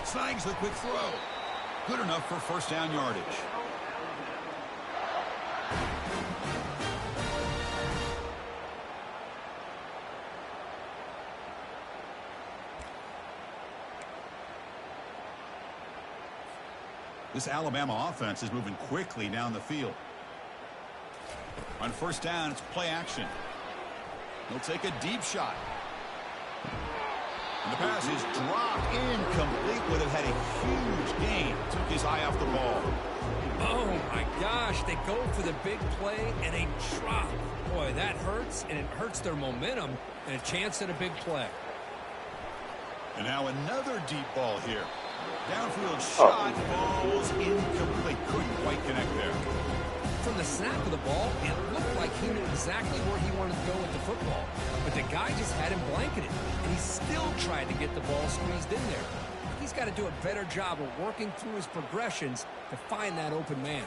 Snags the quick throw. Good enough for 1st down yardage. This Alabama offense is moving quickly down the field. On 1st down, it's play action. He'll take a deep shot. And the pass is dropped incomplete. Would have had a huge gain. Took his eye off the ball. Oh, my gosh. They go for the big play and a drop. Boy, that hurts, and it hurts their momentum and a chance at a big play. And now another deep ball here. Downfield shot. Ball's incomplete. Couldn't quite connect there. From the snap of the ball, it looked like he knew exactly where he wanted to go with the football. But the guy just had him blanketed, and he still tried to get the ball squeezed in there. He's got to do a better job of working through his progressions to find that open man.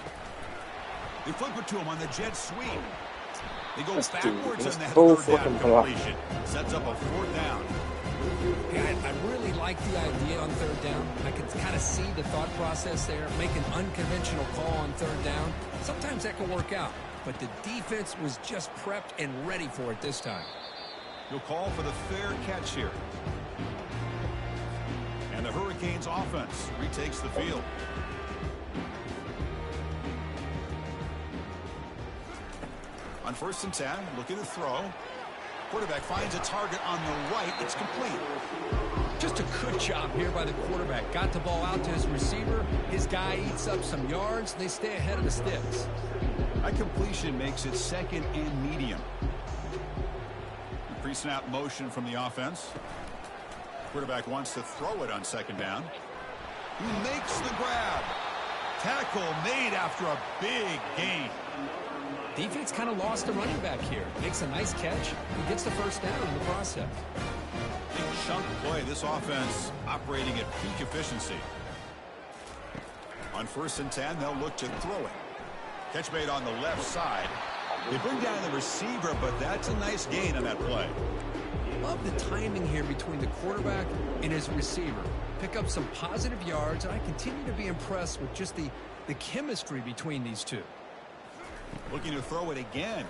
They flip it to him on the jet sweep. They go backwards on that both 3rd down block. completion. Sets up a 4th down. Yeah, I really like the idea on 3rd down. I can kind of see the thought process there. Make an unconventional call on 3rd down. Sometimes that can work out. But the defense was just prepped and ready for it this time. He'll call for the fair catch here. And the Hurricanes offense retakes the field. On 1st and 10, looking to throw. Quarterback finds a target on the right. It's complete. Just a good job here by the quarterback. Got the ball out to his receiver. His guy eats up some yards. They stay ahead of the sticks. That completion makes it 2nd and medium. Pre-snap motion from the offense. Quarterback wants to throw it on 2nd down. He makes the grab. Tackle made after a big gain. Defense kind of lost the running back here. Makes a nice catch. He gets the 1st down in the process. Big chunk play. This offense operating at peak efficiency. On 1st and 10, they'll look to throw it. Catch made on the left side. They bring down the receiver, but that's a nice gain on that play. Love the timing here between the quarterback and his receiver. Pick up some positive yards, and I continue to be impressed with just the chemistry between these two. Looking to throw it again.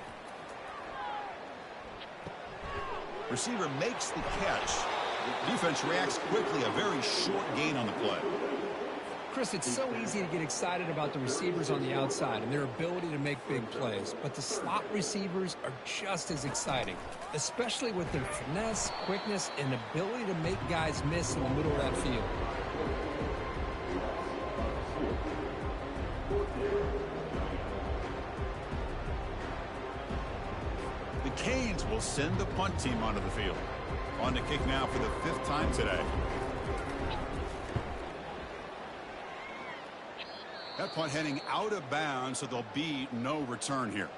Receiver makes the catch. Defense reacts quickly. A very short gain on the play. Chris, it's so easy to get excited about the receivers on the outside and their ability to make big plays, but the slot receivers are just as exciting, especially with their finesse, quickness, and ability to make guys miss in the middle of that field. The Canes will send the punt team onto the field. On to kick now for the 5th time today. That punt heading out of bounds, so there'll be no return here.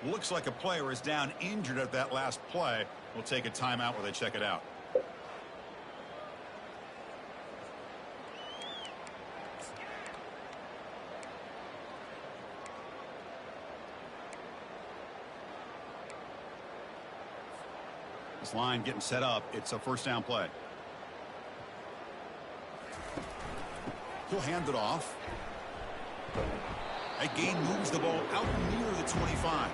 Looks like a player is down injured at that last play. We'll take a timeout while they check it out. This line getting set up. It's a 1st down play. He'll hand it off. That gain moves the ball out near the 25.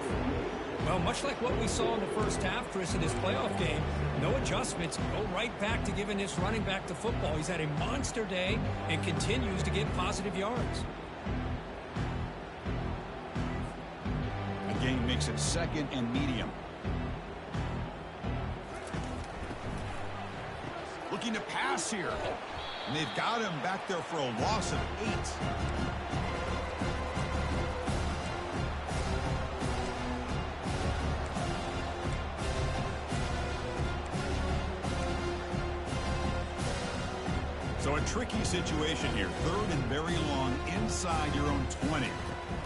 Well, much like what we saw in the first half, Chris, in this playoff game, no adjustments. Go right back to giving this running back the football. He's had a monster day and continues to get positive yards. A gain makes it 2nd and medium. Looking to pass here. And they've got him back there for a loss of 8. So a tricky situation here. 3rd and very long inside your own 20.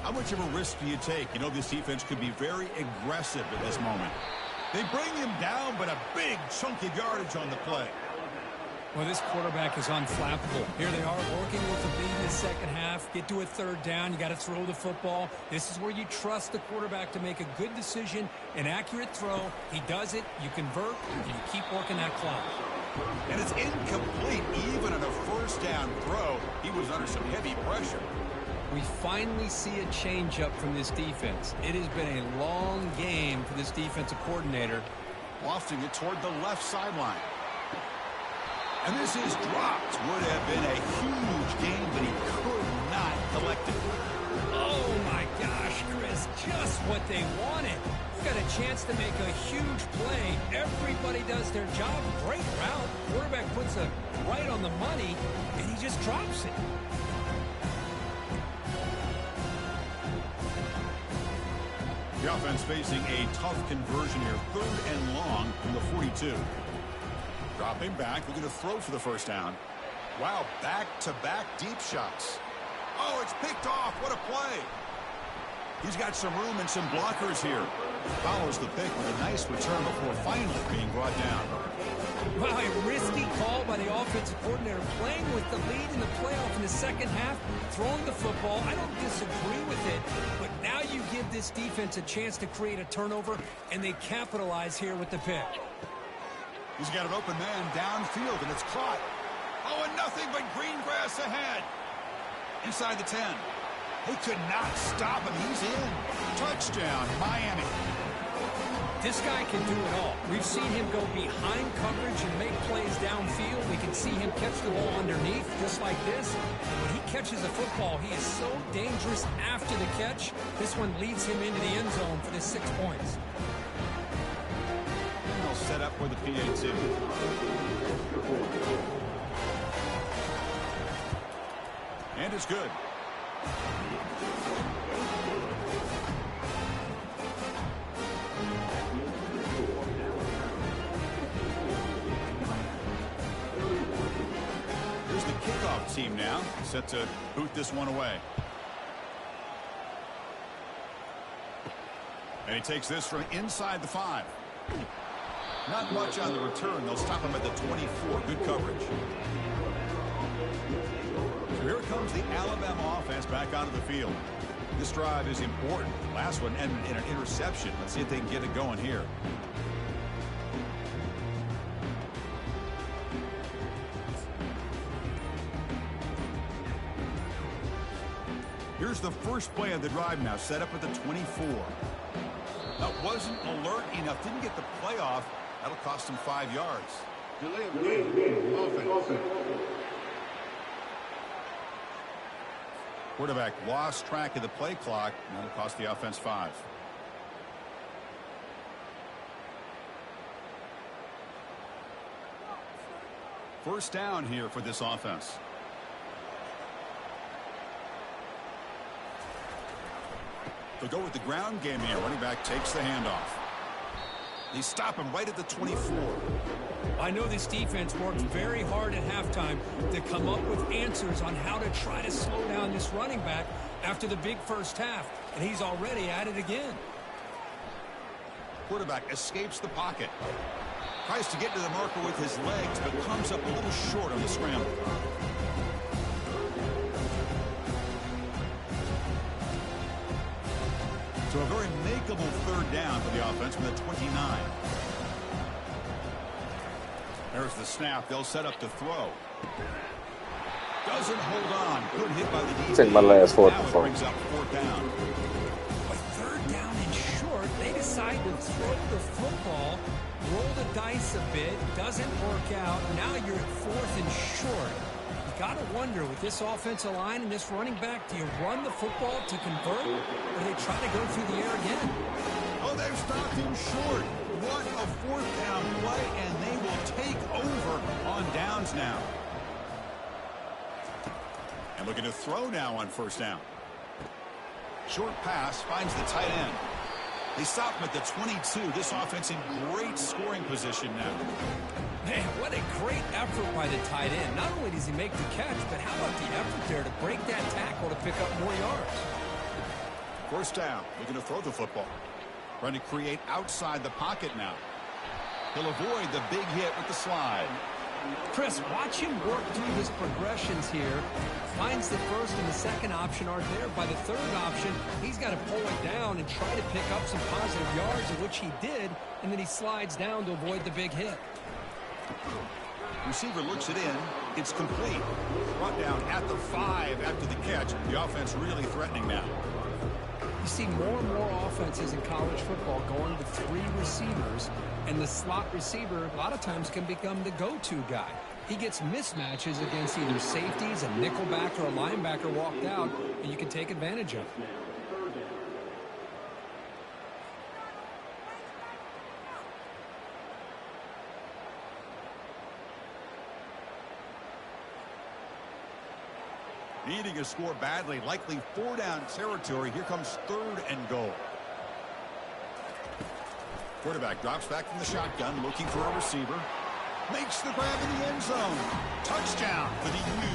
How much of a risk do you take? You know, this defense could be very aggressive at this moment. They bring him down, but a big chunk of yardage on the play. Well, this quarterback is unflappable. Here they are working with the lead in the second half. Get to a 3rd down. You got to throw the football. This is where you trust the quarterback to make a good decision, an accurate throw. He does it. You convert, and you keep working that clock. And it's incomplete even on a 1st down throw. He was under some heavy pressure. We finally see a change-up from this defense. It has been a long game for this defensive coordinator. Lofting it toward the left sideline. And this is dropped. Would have been a huge game, but he could not collect it. Oh, my gosh, Chris, just what they wanted. Got a chance to make a huge play. Everybody does their job. Great route. Quarterback puts it right on the money, and he just drops it. The offense facing a tough conversion here. 3rd and long from the 42. Dropping back, looking to throw for the 1st down. Wow, back-to-back deep shots. Oh, it's picked off. What a play. He's got some room and some blockers here. Follows the pick with a nice return before finally being brought down. Wow, a risky call by the offensive coordinator, playing with the lead in the playoff in the second half, throwing the football. I don't disagree with it, but now you give this defense a chance to create a turnover, and they capitalize here with the pick. He's got an open man downfield, and it's caught. Oh, and nothing but green grass ahead. Inside the 10. They could not stop him. He's in. Touchdown, Miami. This guy can do it all. We've seen him go behind coverage and make plays downfield. We can see him catch the ball underneath, just like this. When he catches the football, he is so dangerous after the catch. This one leads him into the end zone for the 6 points. And they'll set up for the PAT. And it's good. Here's the kickoff team now, set to boot this one away. And he takes this from inside the 5. Not much on the return. They'll stop him at the 24. Good coverage. So here comes the Alabama offense back onto the field. This drive is important. Last one ended in an interception. Let's see if they can get it going here. Here's the first play of the drive now, set up at the 24. That wasn't alert enough. Didn't get the play off. That'll cost him 5 yards. Delay of game. Offense. Quarterback lost track of the play clock. That'll cost the offense 5. First down here for this offense. They'll go with the ground game here. Running back takes the handoff. They stop him right at the 24. I know this defense worked very hard at halftime to come up with answers on how to try to slow down this running back after the big first half, and he's already at it again. Quarterback escapes the pocket. Tries to get to the marker with his legs, but comes up a little short on the scramble. So a very makeable third down for the offense from the 29. There's the snap. They'll set up to throw. Doesn't hold on. Good hit by the defense. Take my last 4th and 4. Brings up 4th fourth down. With third down and short, they decide to throw the football, roll the dice a bit, doesn't work out. Now you're at fourth and short. You got to wonder, with this offensive line and this running back, do you run the football to convert, or do they try to go through the air again? Oh, they've stopped him short. What a fourth down play, and they will take over on downs now. And looking to throw now on first down. Short pass finds the tight end. They stop him at the 22. This offense in great scoring position now. Man, what a great effort by the tight end. Not only does he make the catch, but how about the effort there to break that tackle to pick up more yards? First down, looking to throw the football. Trying to create outside the pocket now. He'll avoid the big hit with the slide. Chris, watch him work through his progressions here. Finds the first and the second option aren't there. By the third option, he's got to pull it down and try to pick up some positive yards, of which he did, and then he slides down to avoid the big hit. Receiver looks it in. It's complete. Brought down at the 5 after the catch. The offense really threatening now. You see more and more offenses in college football going to 3 receivers, and the slot receiver a lot of times can become the go-to guy. He gets mismatches against either safeties, a nickelback, or a linebacker walked out, and you can take advantage of it. Needing a score badly, likely 4-down territory. Here comes third and goal. Quarterback drops back from the shotgun, looking for a receiver. Makes the grab in the end zone. Touchdown for the U.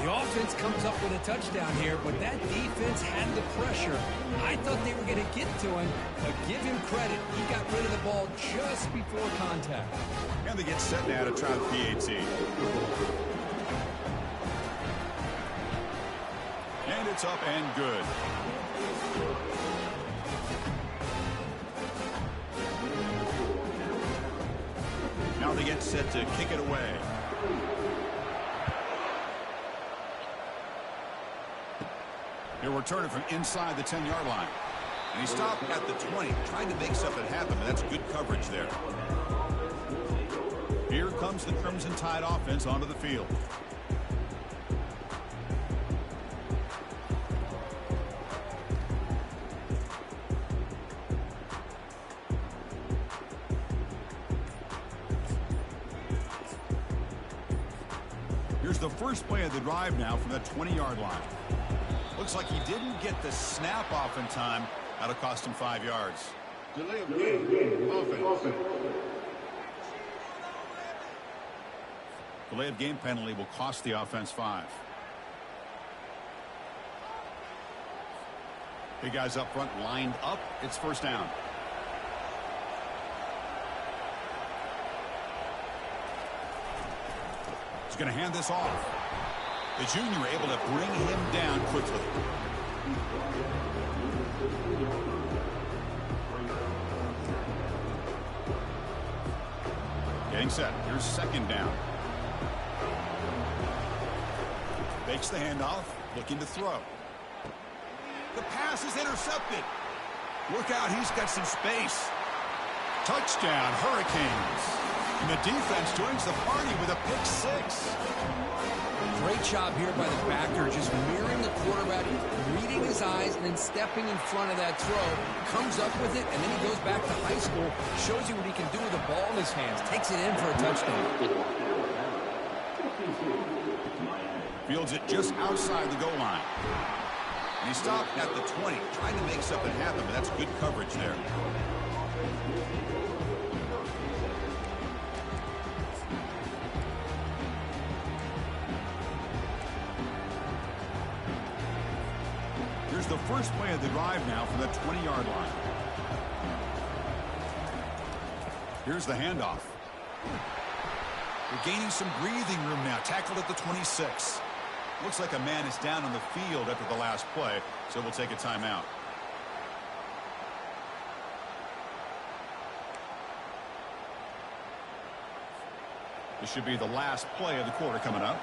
The offense comes up with a touchdown here, but that defense had the pressure. I thought they were going to get to him, but give him credit. He got rid of the ball just before contact. And they get set now to try the PAT. And it's up and good. Now they get set to kick it away. He'll return it from inside the 10-yard line. And he stopped at the 20, trying to make something happen, but that's good coverage there. Here comes the Crimson Tide offense onto the field. Here's the first play of the drive now from that 20-yard line. Looks like he didn't get the snap off in time. That'll cost him 5 yards. Delay of game. Offense. Delay of game penalty will cost the offense 5. Big guys up front lined up. It's first down. He's going to hand this off. The junior able to bring him down quickly. Getting set. Here's second down. Fakes the handoff. Looking to throw. The pass is intercepted. Look out. He's got some space. Touchdown, Hurricanes. And the defense joins the party with a pick 6. Great job here by the backer, just mirroring the quarterback, reading his eyes, and then stepping in front of that throw. Comes up with it, and then he goes back to high school, shows you what he can do with the ball in his hands. Takes it in for a touchdown. Fields it just outside the goal line. And he stopped at the 20, trying to make something happen, but that's good coverage there. Here's the first play of the drive now from the 20-yard line. Here's the handoff. They're gaining some breathing room now. Tackled at the 26. Looks like a man is down on the field after the last play, so we'll take a timeout. This should be the last play of the quarter coming up.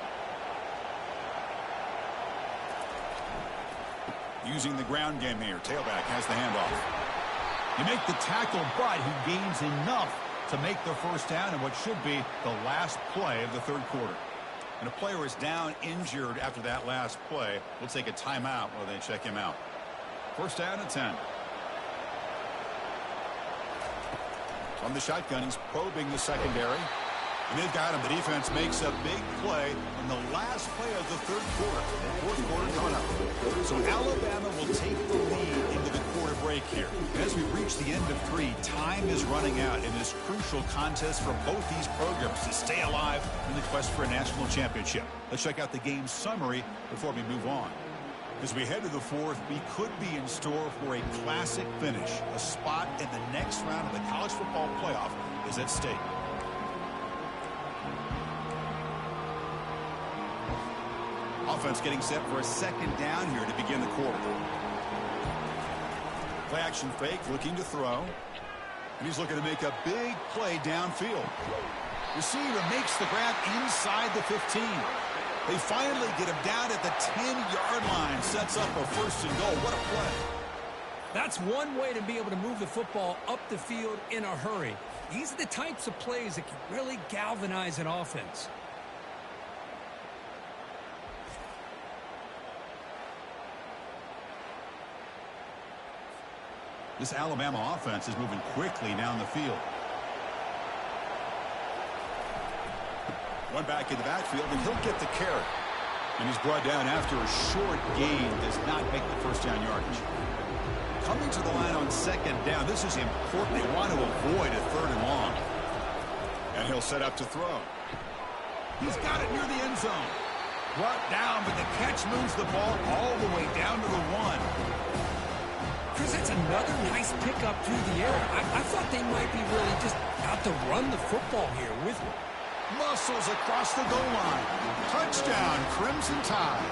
Using the ground game here. Tailback has the handoff. You make the tackle, but he gains enough to make the first down in what should be the last play of the third quarter. And a player is down injured after that last play. We'll take a timeout while they check him out. First down and 10. From the shotgun, he's probing the secondary. And they've got him. The defense makes a big play in the last play of the third quarter. Fourth quarter coming up. So Alabama will take the lead into the quarter break here. As we reach the end of 3, time is running out in this crucial contest for both these programs to stay alive in the quest for a national championship. Let's check out the game summary before we move on. As we head to the fourth, we could be in store for a classic finish. A spot in the next round of the college football playoff is at stake. Offense getting set for a second down here to begin the quarter. Play action fake, looking to throw. And he's looking to make a big play downfield. Receiver makes the grab inside the 15. They finally get him down at the 10-yard line. Sets up a first and goal. What a play. That's one way to be able to move the football up the field in a hurry. These are the types of plays that can really galvanize an offense. This Alabama offense is moving quickly down the field. One back in the backfield, and he'll get the carry. And he's brought down after a short gain. Does not make the first down yardage. Coming to the line on second down. This is important. They want to avoid a third and long. And he'll set up to throw. He's got it near the end zone. Brought down, but the catch moves the ball all the way down to the 1. Chris, that's another nice pickup through the air. I thought they might be really just out to run the football here with muscles across the goal line. Touchdown, Crimson Tide.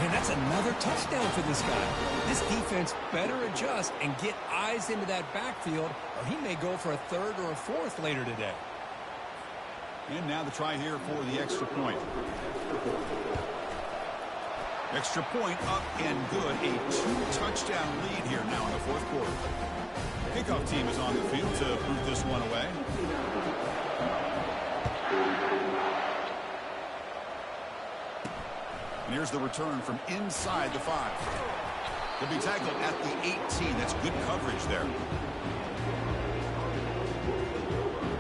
Man, that's another touchdown for this guy. This defense better adjust and get eyes into that backfield, or he may go for a third or a fourth later today. And now the try here for the extra point. Extra point up and good. A 2-touchdown lead here now in the fourth quarter. Kickoff team is on the field to move this one away. And here's the return from inside the 5. He'll be tackled at the 18. That's good coverage there.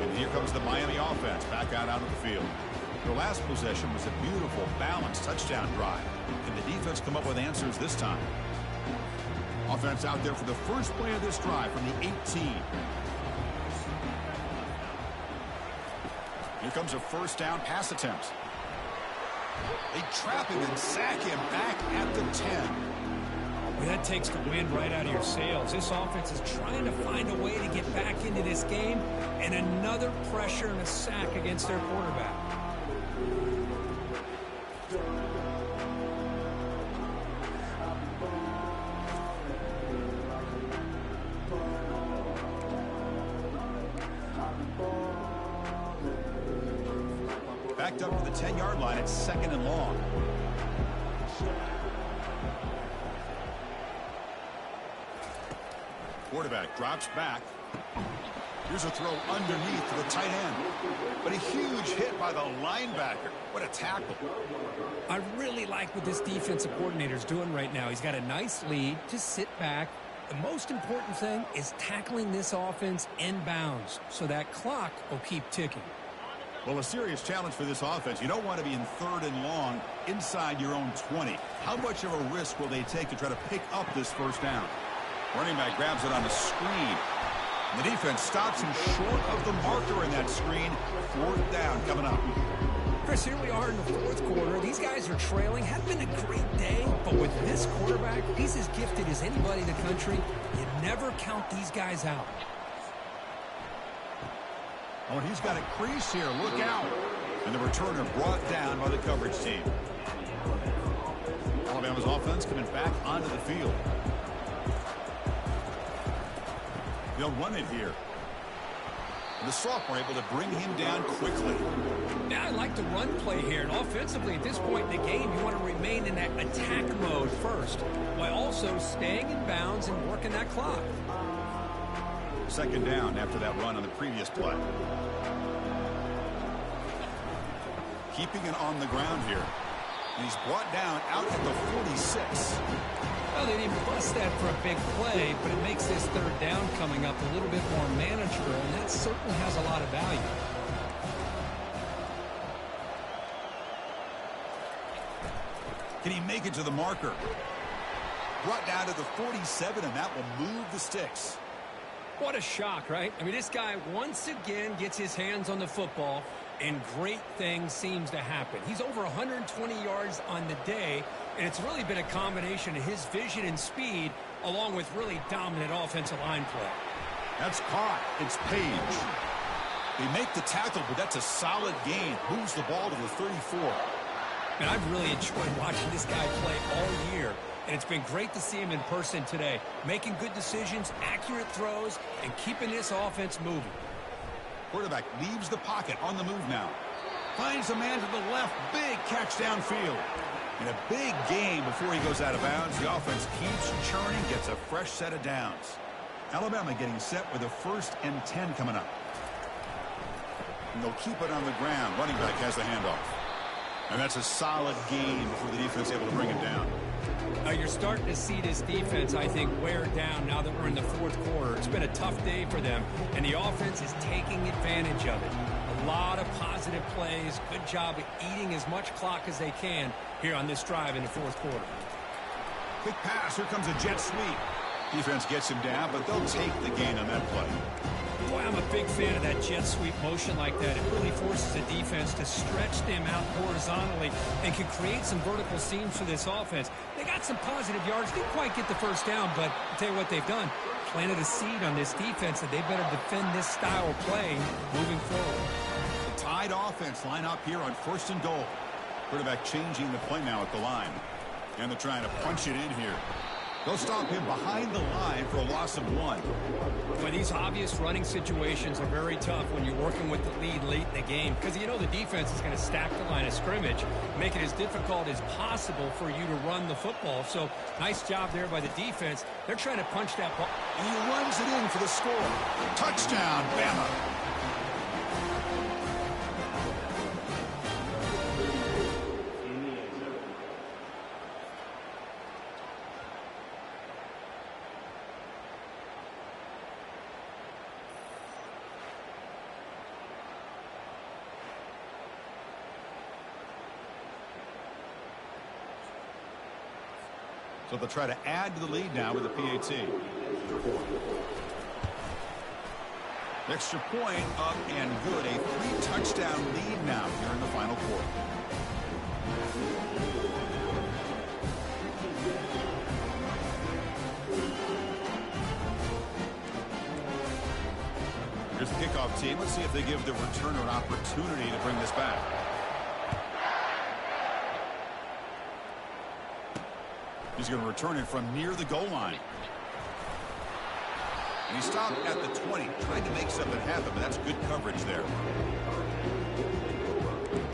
And here comes the Miami offense back out onto the field. Their last possession was a beautiful, balanced touchdown drive. Can the defense come up with answers this time? Offense out there for the first play of this drive from the 18. Here comes a first down pass attempt. They trap him and sack him back at the 10. Well, that takes the wind right out of your sails. This offense is trying to find a way to get back into this game, and another pressure and a sack against their quarterback. Backed up to the 10-yard line. It's second and long. Quarterback drops back. Here's a throw underneath to the tight end. But a huge hit by the linebacker. What a tackle. I really like what this defensive coordinator is doing right now. He's got a nice lead. Just sit back. The most important thing is tackling this offense in bounds so that clock will keep ticking. Well, a serious challenge for this offense. You don't want to be in third and long inside your own 20. How much of a risk will they take to try to pick up this first down? Running back grabs it on the screen. And the defense stops him short of the marker in that screen. Fourth down coming up. Chris, here we are in the fourth quarter. These guys are trailing. Hadn't been a great day, but with this quarterback, he's as gifted as anybody in the country. You never count these guys out. Oh, and he's got a crease here. Look out. And the returner brought down by the coverage team. Alabama's offense coming back onto the field. They'll run it here. And the sophomore able to bring him down quickly. Yeah, I like the run play here. And offensively, at this point in the game, you want to remain in that attack mode first, while also staying in bounds and working that clock. Second down after that run on the previous play. Keeping it on the ground here. And he's brought down out at the 46. Well, they didn't bust that for a big play, but it makes this third down coming up a little bit more manageable, and that certainly has a lot of value. Can he make it to the marker? Brought down to the 47, and that will move the sticks. What a shock, right? I mean, this guy once again gets his hands on the football, and great things seems to happen. He's over 120 yards on the day, and it's really been a combination of his vision and speed along with really dominant offensive line play. That's caught. It's Page. They make the tackle, but that's a solid gain. Moves the ball to the 34. And I've really enjoyed watching this guy play all year, and it's been great to see him in person today, making good decisions, accurate throws, and keeping this offense moving. Quarterback leaves the pocket on the move now. Finds a man to the left. Big catch downfield. In a big game before he goes out of bounds, the offense keeps churning, gets a fresh set of downs. Alabama getting set with a 1st and 10 coming up. And they'll keep it on the ground. Running back has the handoff. And that's a solid gain before the defense able to bring him down. You're starting to see this defense, I think, wear down now that we're in the 4th quarter. It's been a tough day for them, and the offense is taking advantage of it. A lot of positive plays. Good job of eating as much clock as they can here on this drive in the 4th quarter. Quick pass. Here comes a jet sweep. Defense gets him down, but they'll take the gain on that play. Boy, I'm a big fan of that jet sweep motion like that. It really forces the defense to stretch them out horizontally and can create some vertical seams for this offense. They got some positive yards. Didn't quite get the first down, but I'll tell you what they've done. Planted a seed on this defense that they better defend this style of play moving forward. The tied offense line up here on 1st and goal. Quarterback changing the play now at the line. And they're trying to punch it in here. They'll stop him behind the line for a loss of 1. Well, these obvious running situations are very tough when you're working with the lead late in the game because you know the defense is going to stack the line of scrimmage, make it as difficult as possible for you to run the football. So nice job there by the defense. They're trying to punch that ball. And he runs it in for the score. Touchdown, Bama. So they'll try to add to the lead now with the PAT. Extra point up and good. A 3-touchdown lead now here in the final quarter. Here's the kickoff team. Let's see if they give the returner an opportunity to bring this back. He's going to return it from near the goal line. And he stopped at the 20, trying to make something happen, but that's good coverage there.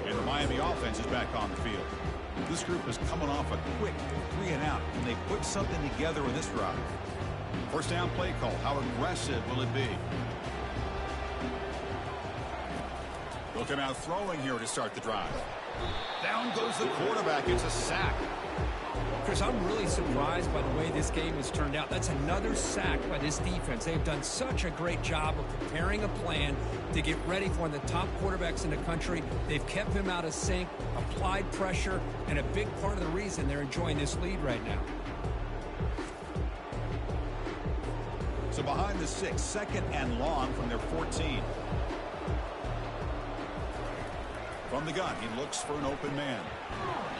And the Miami offense is back on the field. This group is coming off a quick 3-and-out, and they put something together with this drive. First down play call. How aggressive will it be? They'll come out throwing here to start the drive. Down goes the quarterback. It's a sack. Chris, I'm really surprised by the way this game has turned out. That's another sack by this defense. They've done such a great job of preparing a plan to get ready for one of the top quarterbacks in the country. They've kept him out of sync, applied pressure, and a big part of the reason they're enjoying this lead right now. So behind the 6, 2nd and long from their 14. From the gun, he looks for an open man.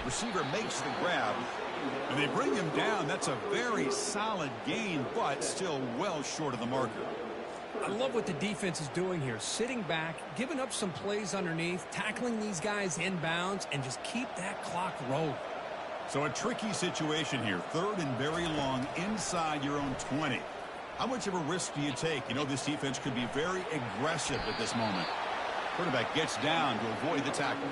Receiver makes the grab, and they bring him down. That's a very solid gain, but still well short of the marker. I love what the defense is doing here. Sitting back, giving up some plays underneath, tackling these guys inbounds, and just keep that clock rolling. So a tricky situation here. 3rd and very long inside your own 20. How much of a risk do you take? You know this defense could be very aggressive at this moment. Quarterback gets down to avoid the tackle.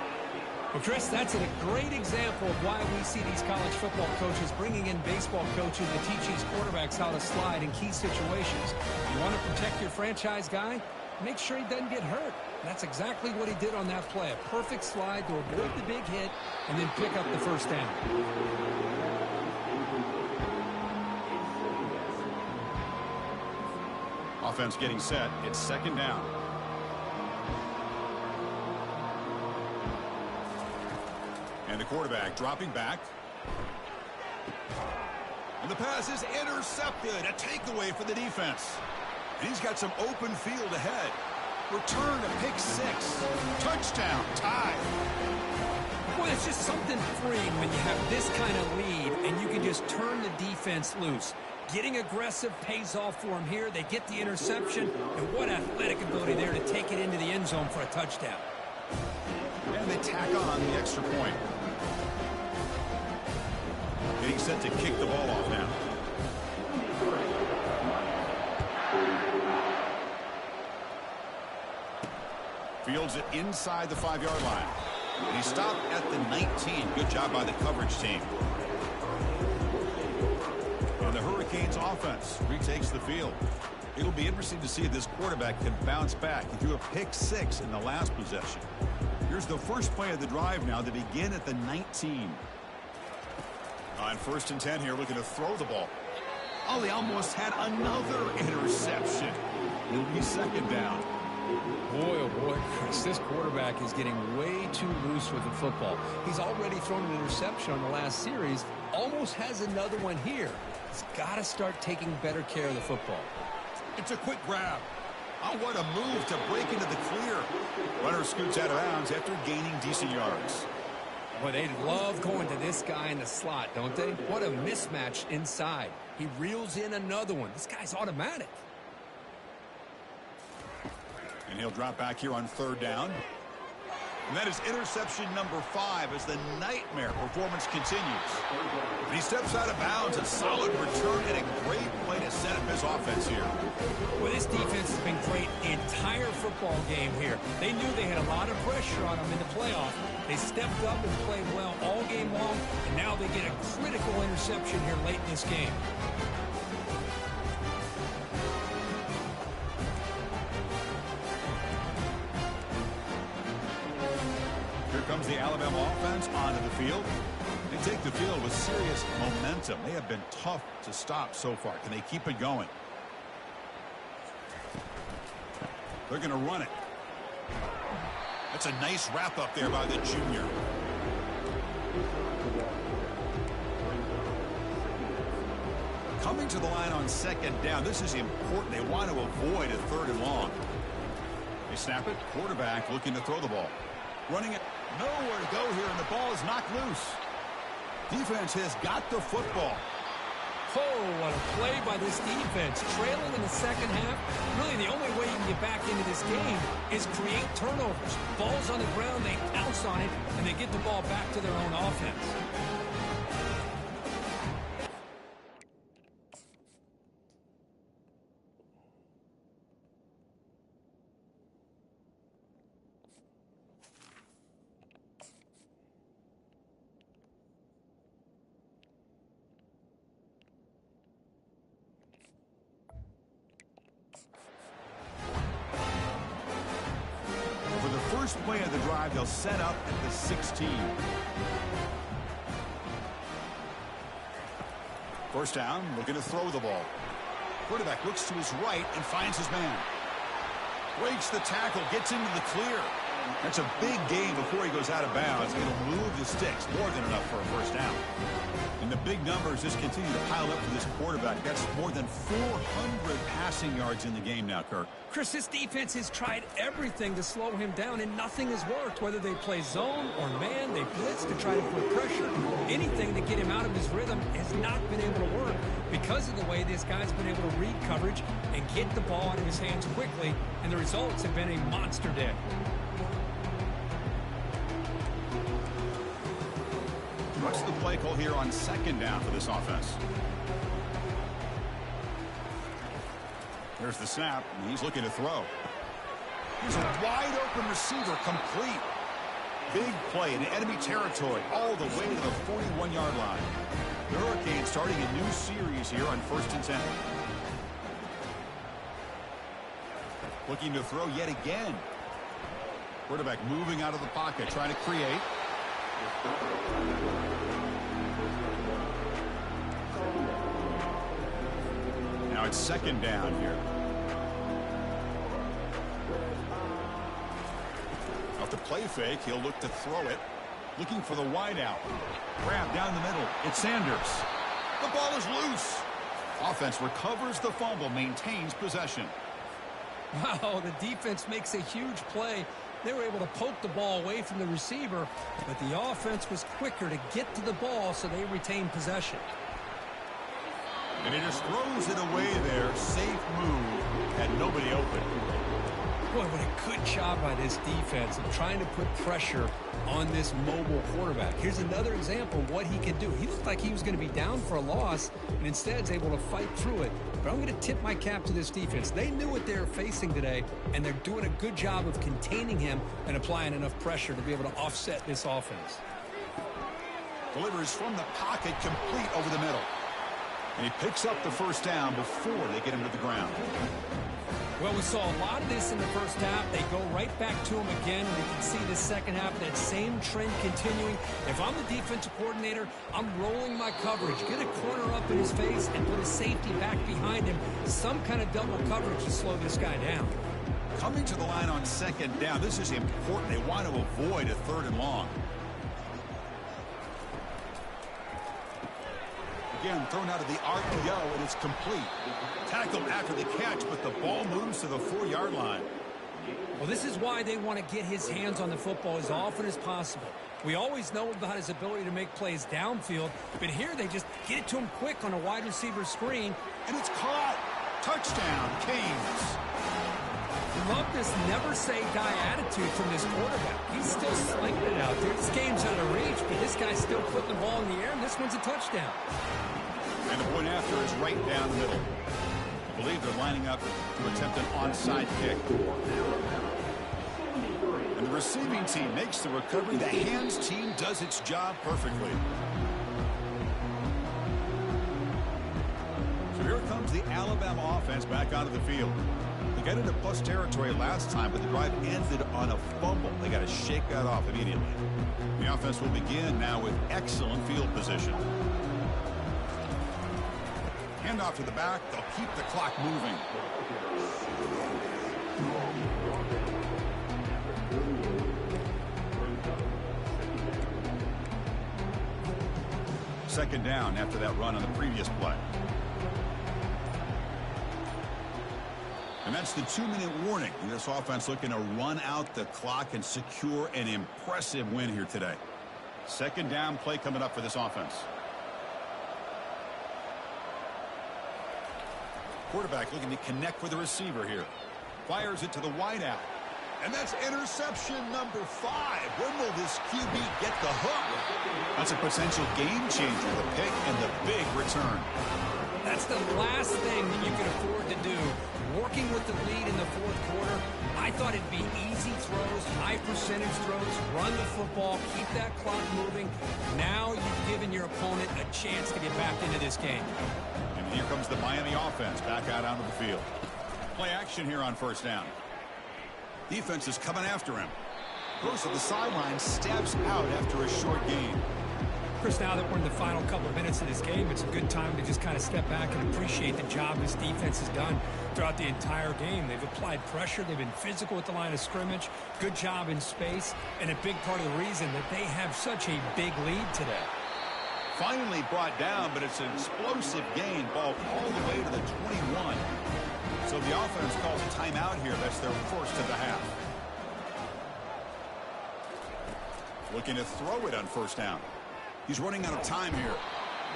Well, Chris, that's a great example of why we see these college football coaches bringing in baseball coaches to teach these quarterbacks how to slide in key situations. You want to protect your franchise guy? Make sure he doesn't get hurt. That's exactly what he did on that play. A perfect slide to avoid the big hit and then pick up the first down. Offense getting set. It's second down. And the quarterback dropping back. And the pass is intercepted. A takeaway for the defense. And he's got some open field ahead. Return to pick six. Touchdown. Tie. Well, it's just something freeing when you have this kind of lead and you can just turn the defense loose. Getting aggressive pays off for them here. They get the interception. And what athletic ability there to take it into the end zone for a touchdown. And they tack on the extra point. Getting set to kick the ball off now. Fields it inside the 5-yard line. And he stopped at the 19. Good job by the coverage team. And the Hurricanes offense retakes the field. It'll be interesting to see if this quarterback can bounce back. He threw a pick six in the last possession. Here's the first play of the drive now to begin at the 19. On 1st and 10 here, looking to throw the ball. Oh, they almost had another interception. It'll be second down. Boy, oh boy, Chris, this quarterback is getting way too loose with the football. He's already thrown an interception on the last series, almost has another one here. He's got to start taking better care of the football. It's a quick grab. Oh, what a move to break into the clear. Runner scoots out of bounds after gaining decent yards. Boy, they love going to this guy in the slot, don't they? What a mismatch inside. He reels in another one. This guy's automatic. And he'll drop back here on 3rd down. And that is interception number 5 as the nightmare performance continues. And he steps out of bounds. A solid return and a great play to set up his offense here. Well, this defense has been great the entire football game here. They knew they had a lot of pressure on them in the playoff. They stepped up and played well all game long, and now they get a critical interception here late in this game. Comes the Alabama offense onto the field. They take the field with serious momentum. They have been tough to stop so far. Can they keep it going? They're going to run it. That's a nice wrap up there by the junior. Coming to the line on 2nd down. This is important. They want to avoid a 3rd and long. They snap it. Quarterback looking to throw the ball. Running it. Nowhere to go here, and the ball is knocked loose. Defense has got the football. Oh, what a play by this defense. Trailing in the second half. Really, the only way you can get back into this game is create turnovers. Ball's on the ground, they pounce on it, and they get the ball back to their own offense. First play of the drive, they'll set up at the 16. 1st down, looking to throw the ball. Quarterback looks to his right and finds his man. Breaks the tackle, gets into the clear. That's a big gain before he goes out of bounds. It'll move the sticks, more than enough for a 1st down. And the big numbers just continue to pile up for this quarterback. That's more than 400 passing yards in the game now, Kirk. Chris, this defense has tried everything to slow him down, and nothing has worked. Whether they play zone or man, they blitz to try to put pressure. Anything to get him out of his rhythm has not been able to work because of the way this guy's been able to read coverage and get the ball out of his hands quickly, and the results have been a monster day. What's the play call here on 2nd down for this offense? There's the snap, and he's looking to throw. Here's a wide-open receiver, complete. Big play in enemy territory, all the way to the 41-yard line. The Hurricanes starting a new series here on 1st and 10. Looking to throw yet again. Quarterback moving out of the pocket, trying to create. Now it's 2nd down here. Off the play fake, he'll look to throw it. Looking for the wide out. Grab down the middle. It's Sanders. The ball is loose. Offense recovers the fumble, maintains possession. Wow, the defense makes a huge play. They were able to poke the ball away from the receiver, but the offense was quicker to get to the ball, so they retained possession. And he just throws it away there. Safe move. Had nobody open. Boy, what a good job by this defense of trying to put pressure on this mobile quarterback. Here's another example of what he can do. He looked like he was going to be down for a loss, and instead is able to fight through it. But I'm going to tip my cap to this defense. They knew what they were facing today, and they're doing a good job of containing him and applying enough pressure to be able to offset this offense. Delivers from the pocket, complete over the middle. And he picks up the 1st down before they get him to the ground. Well, we saw a lot of this in the first half. They go right back to him again. We can see the second half, that same trend continuing. If I'm the defensive coordinator, I'm rolling my coverage. Get a corner up in his face and put a safety back behind him. Some kind of double coverage to slow this guy down. Coming to the line on 2nd down. This is important. They want to avoid a 3rd and long. Again, thrown out of the RPO, and it's complete. Tackled after the catch, but the ball moves to the 4-yard line. Well, this is why they want to get his hands on the football as often as possible. We always know about his ability to make plays downfield, but here they just get it to him quick on a wide receiver screen. And it's caught. Touchdown, Canes. Love this never-say-die attitude from this quarterback. He's still slinging it out there. This game's out of reach, but this guy's still putting the ball in the air, and this one's a touchdown. And the point after is right down the middle. I believe they're lining up to attempt an onside kick. And the receiving team makes the recovery. The hands team does its job perfectly. So here comes the Alabama offense back onto the field. They got into plus territory last time, but the drive ended on a fumble. They got to shake that off immediately. The offense will begin now with excellent field position. Hand off to the back. They'll keep the clock moving. Second down after that run on the previous play. And that's the 2-minute warning. And this offense looking to run out the clock and secure an impressive win here today. Second down play coming up for this offense. Quarterback looking to connect with the receiver here. Fires it to the wideout. And that's interception number 5. When will this QB get the hook? That's a potential game changer, the pick and the big return. That's the last thing that you can afford to do. Working with the lead in the 4th quarter, I thought it'd be easy throws, high percentage throws, run the football, keep that clock moving. Now you've given your opponent a chance to get back into this game. And here comes the Miami offense back out onto the field. Play action here on 1st down. Defense is coming after him. Goes to the sideline, steps out after a short gain. Chris, now that we're in the final couple of minutes of this game, it's a good time to just kind of step back and appreciate the job this defense has done throughout the entire game. They've applied pressure. They've been physical at the line of scrimmage. Good job in space. And a big part of the reason that they have such a big lead today. Finally brought down, but it's an explosive gain. Ball all the way to the 21. So the offense calls a timeout here. That's their first of the half. Looking to throw it on 1st down. He's running out of time here.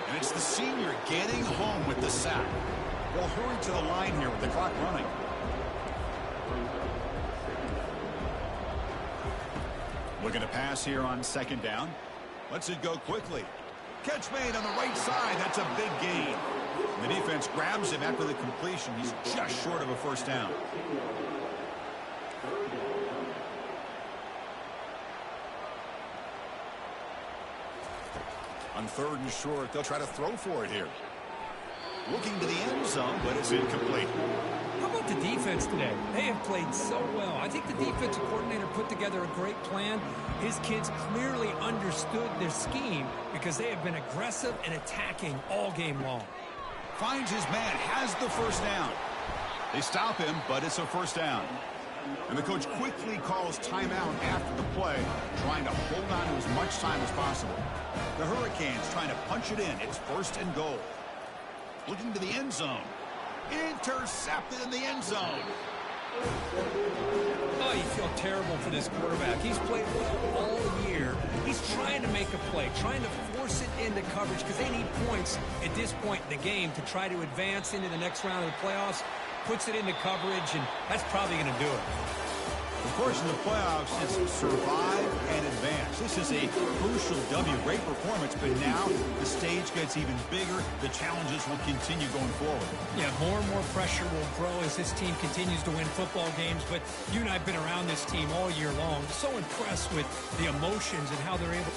And it's the senior getting home with the sack. They'll hurry to the line here with the clock running. Looking to pass here on 2nd down. Lets it go quickly. Catch made on the right side. That's a big gain. The defense grabs him after the completion. He's just short of a first down. On 3rd and short, they'll try to throw for it here. Looking to the end zone, but it's incomplete. How about the defense today? They have played so well. I think the defensive coordinator put together a great plan. His kids clearly understood their scheme because they have been aggressive and attacking all game long. Finds his man, has the first down. They stop him, but it's a first down. And the coach quickly calls timeout after the play, trying to hold on to as much time as possible. The Hurricanes trying to punch it in. It's 1st and goal. Looking to the end zone. Intercepted in the end zone. Oh, you feel terrible for this quarterback. He's played well all year. He's trying to make a play, trying to force it into coverage because they need points at this point in the game to try to advance into the next round of the playoffs. Puts it into coverage, and that's probably going to do it. Of course, in the playoffs, it's survive and advance. This is a crucial W. Great performance, but now the stage gets even bigger. The challenges will continue going forward. Yeah, more and more pressure will grow as this team continues to win football games, but you and I have been around this team all year long. So impressed with the emotions and how they're able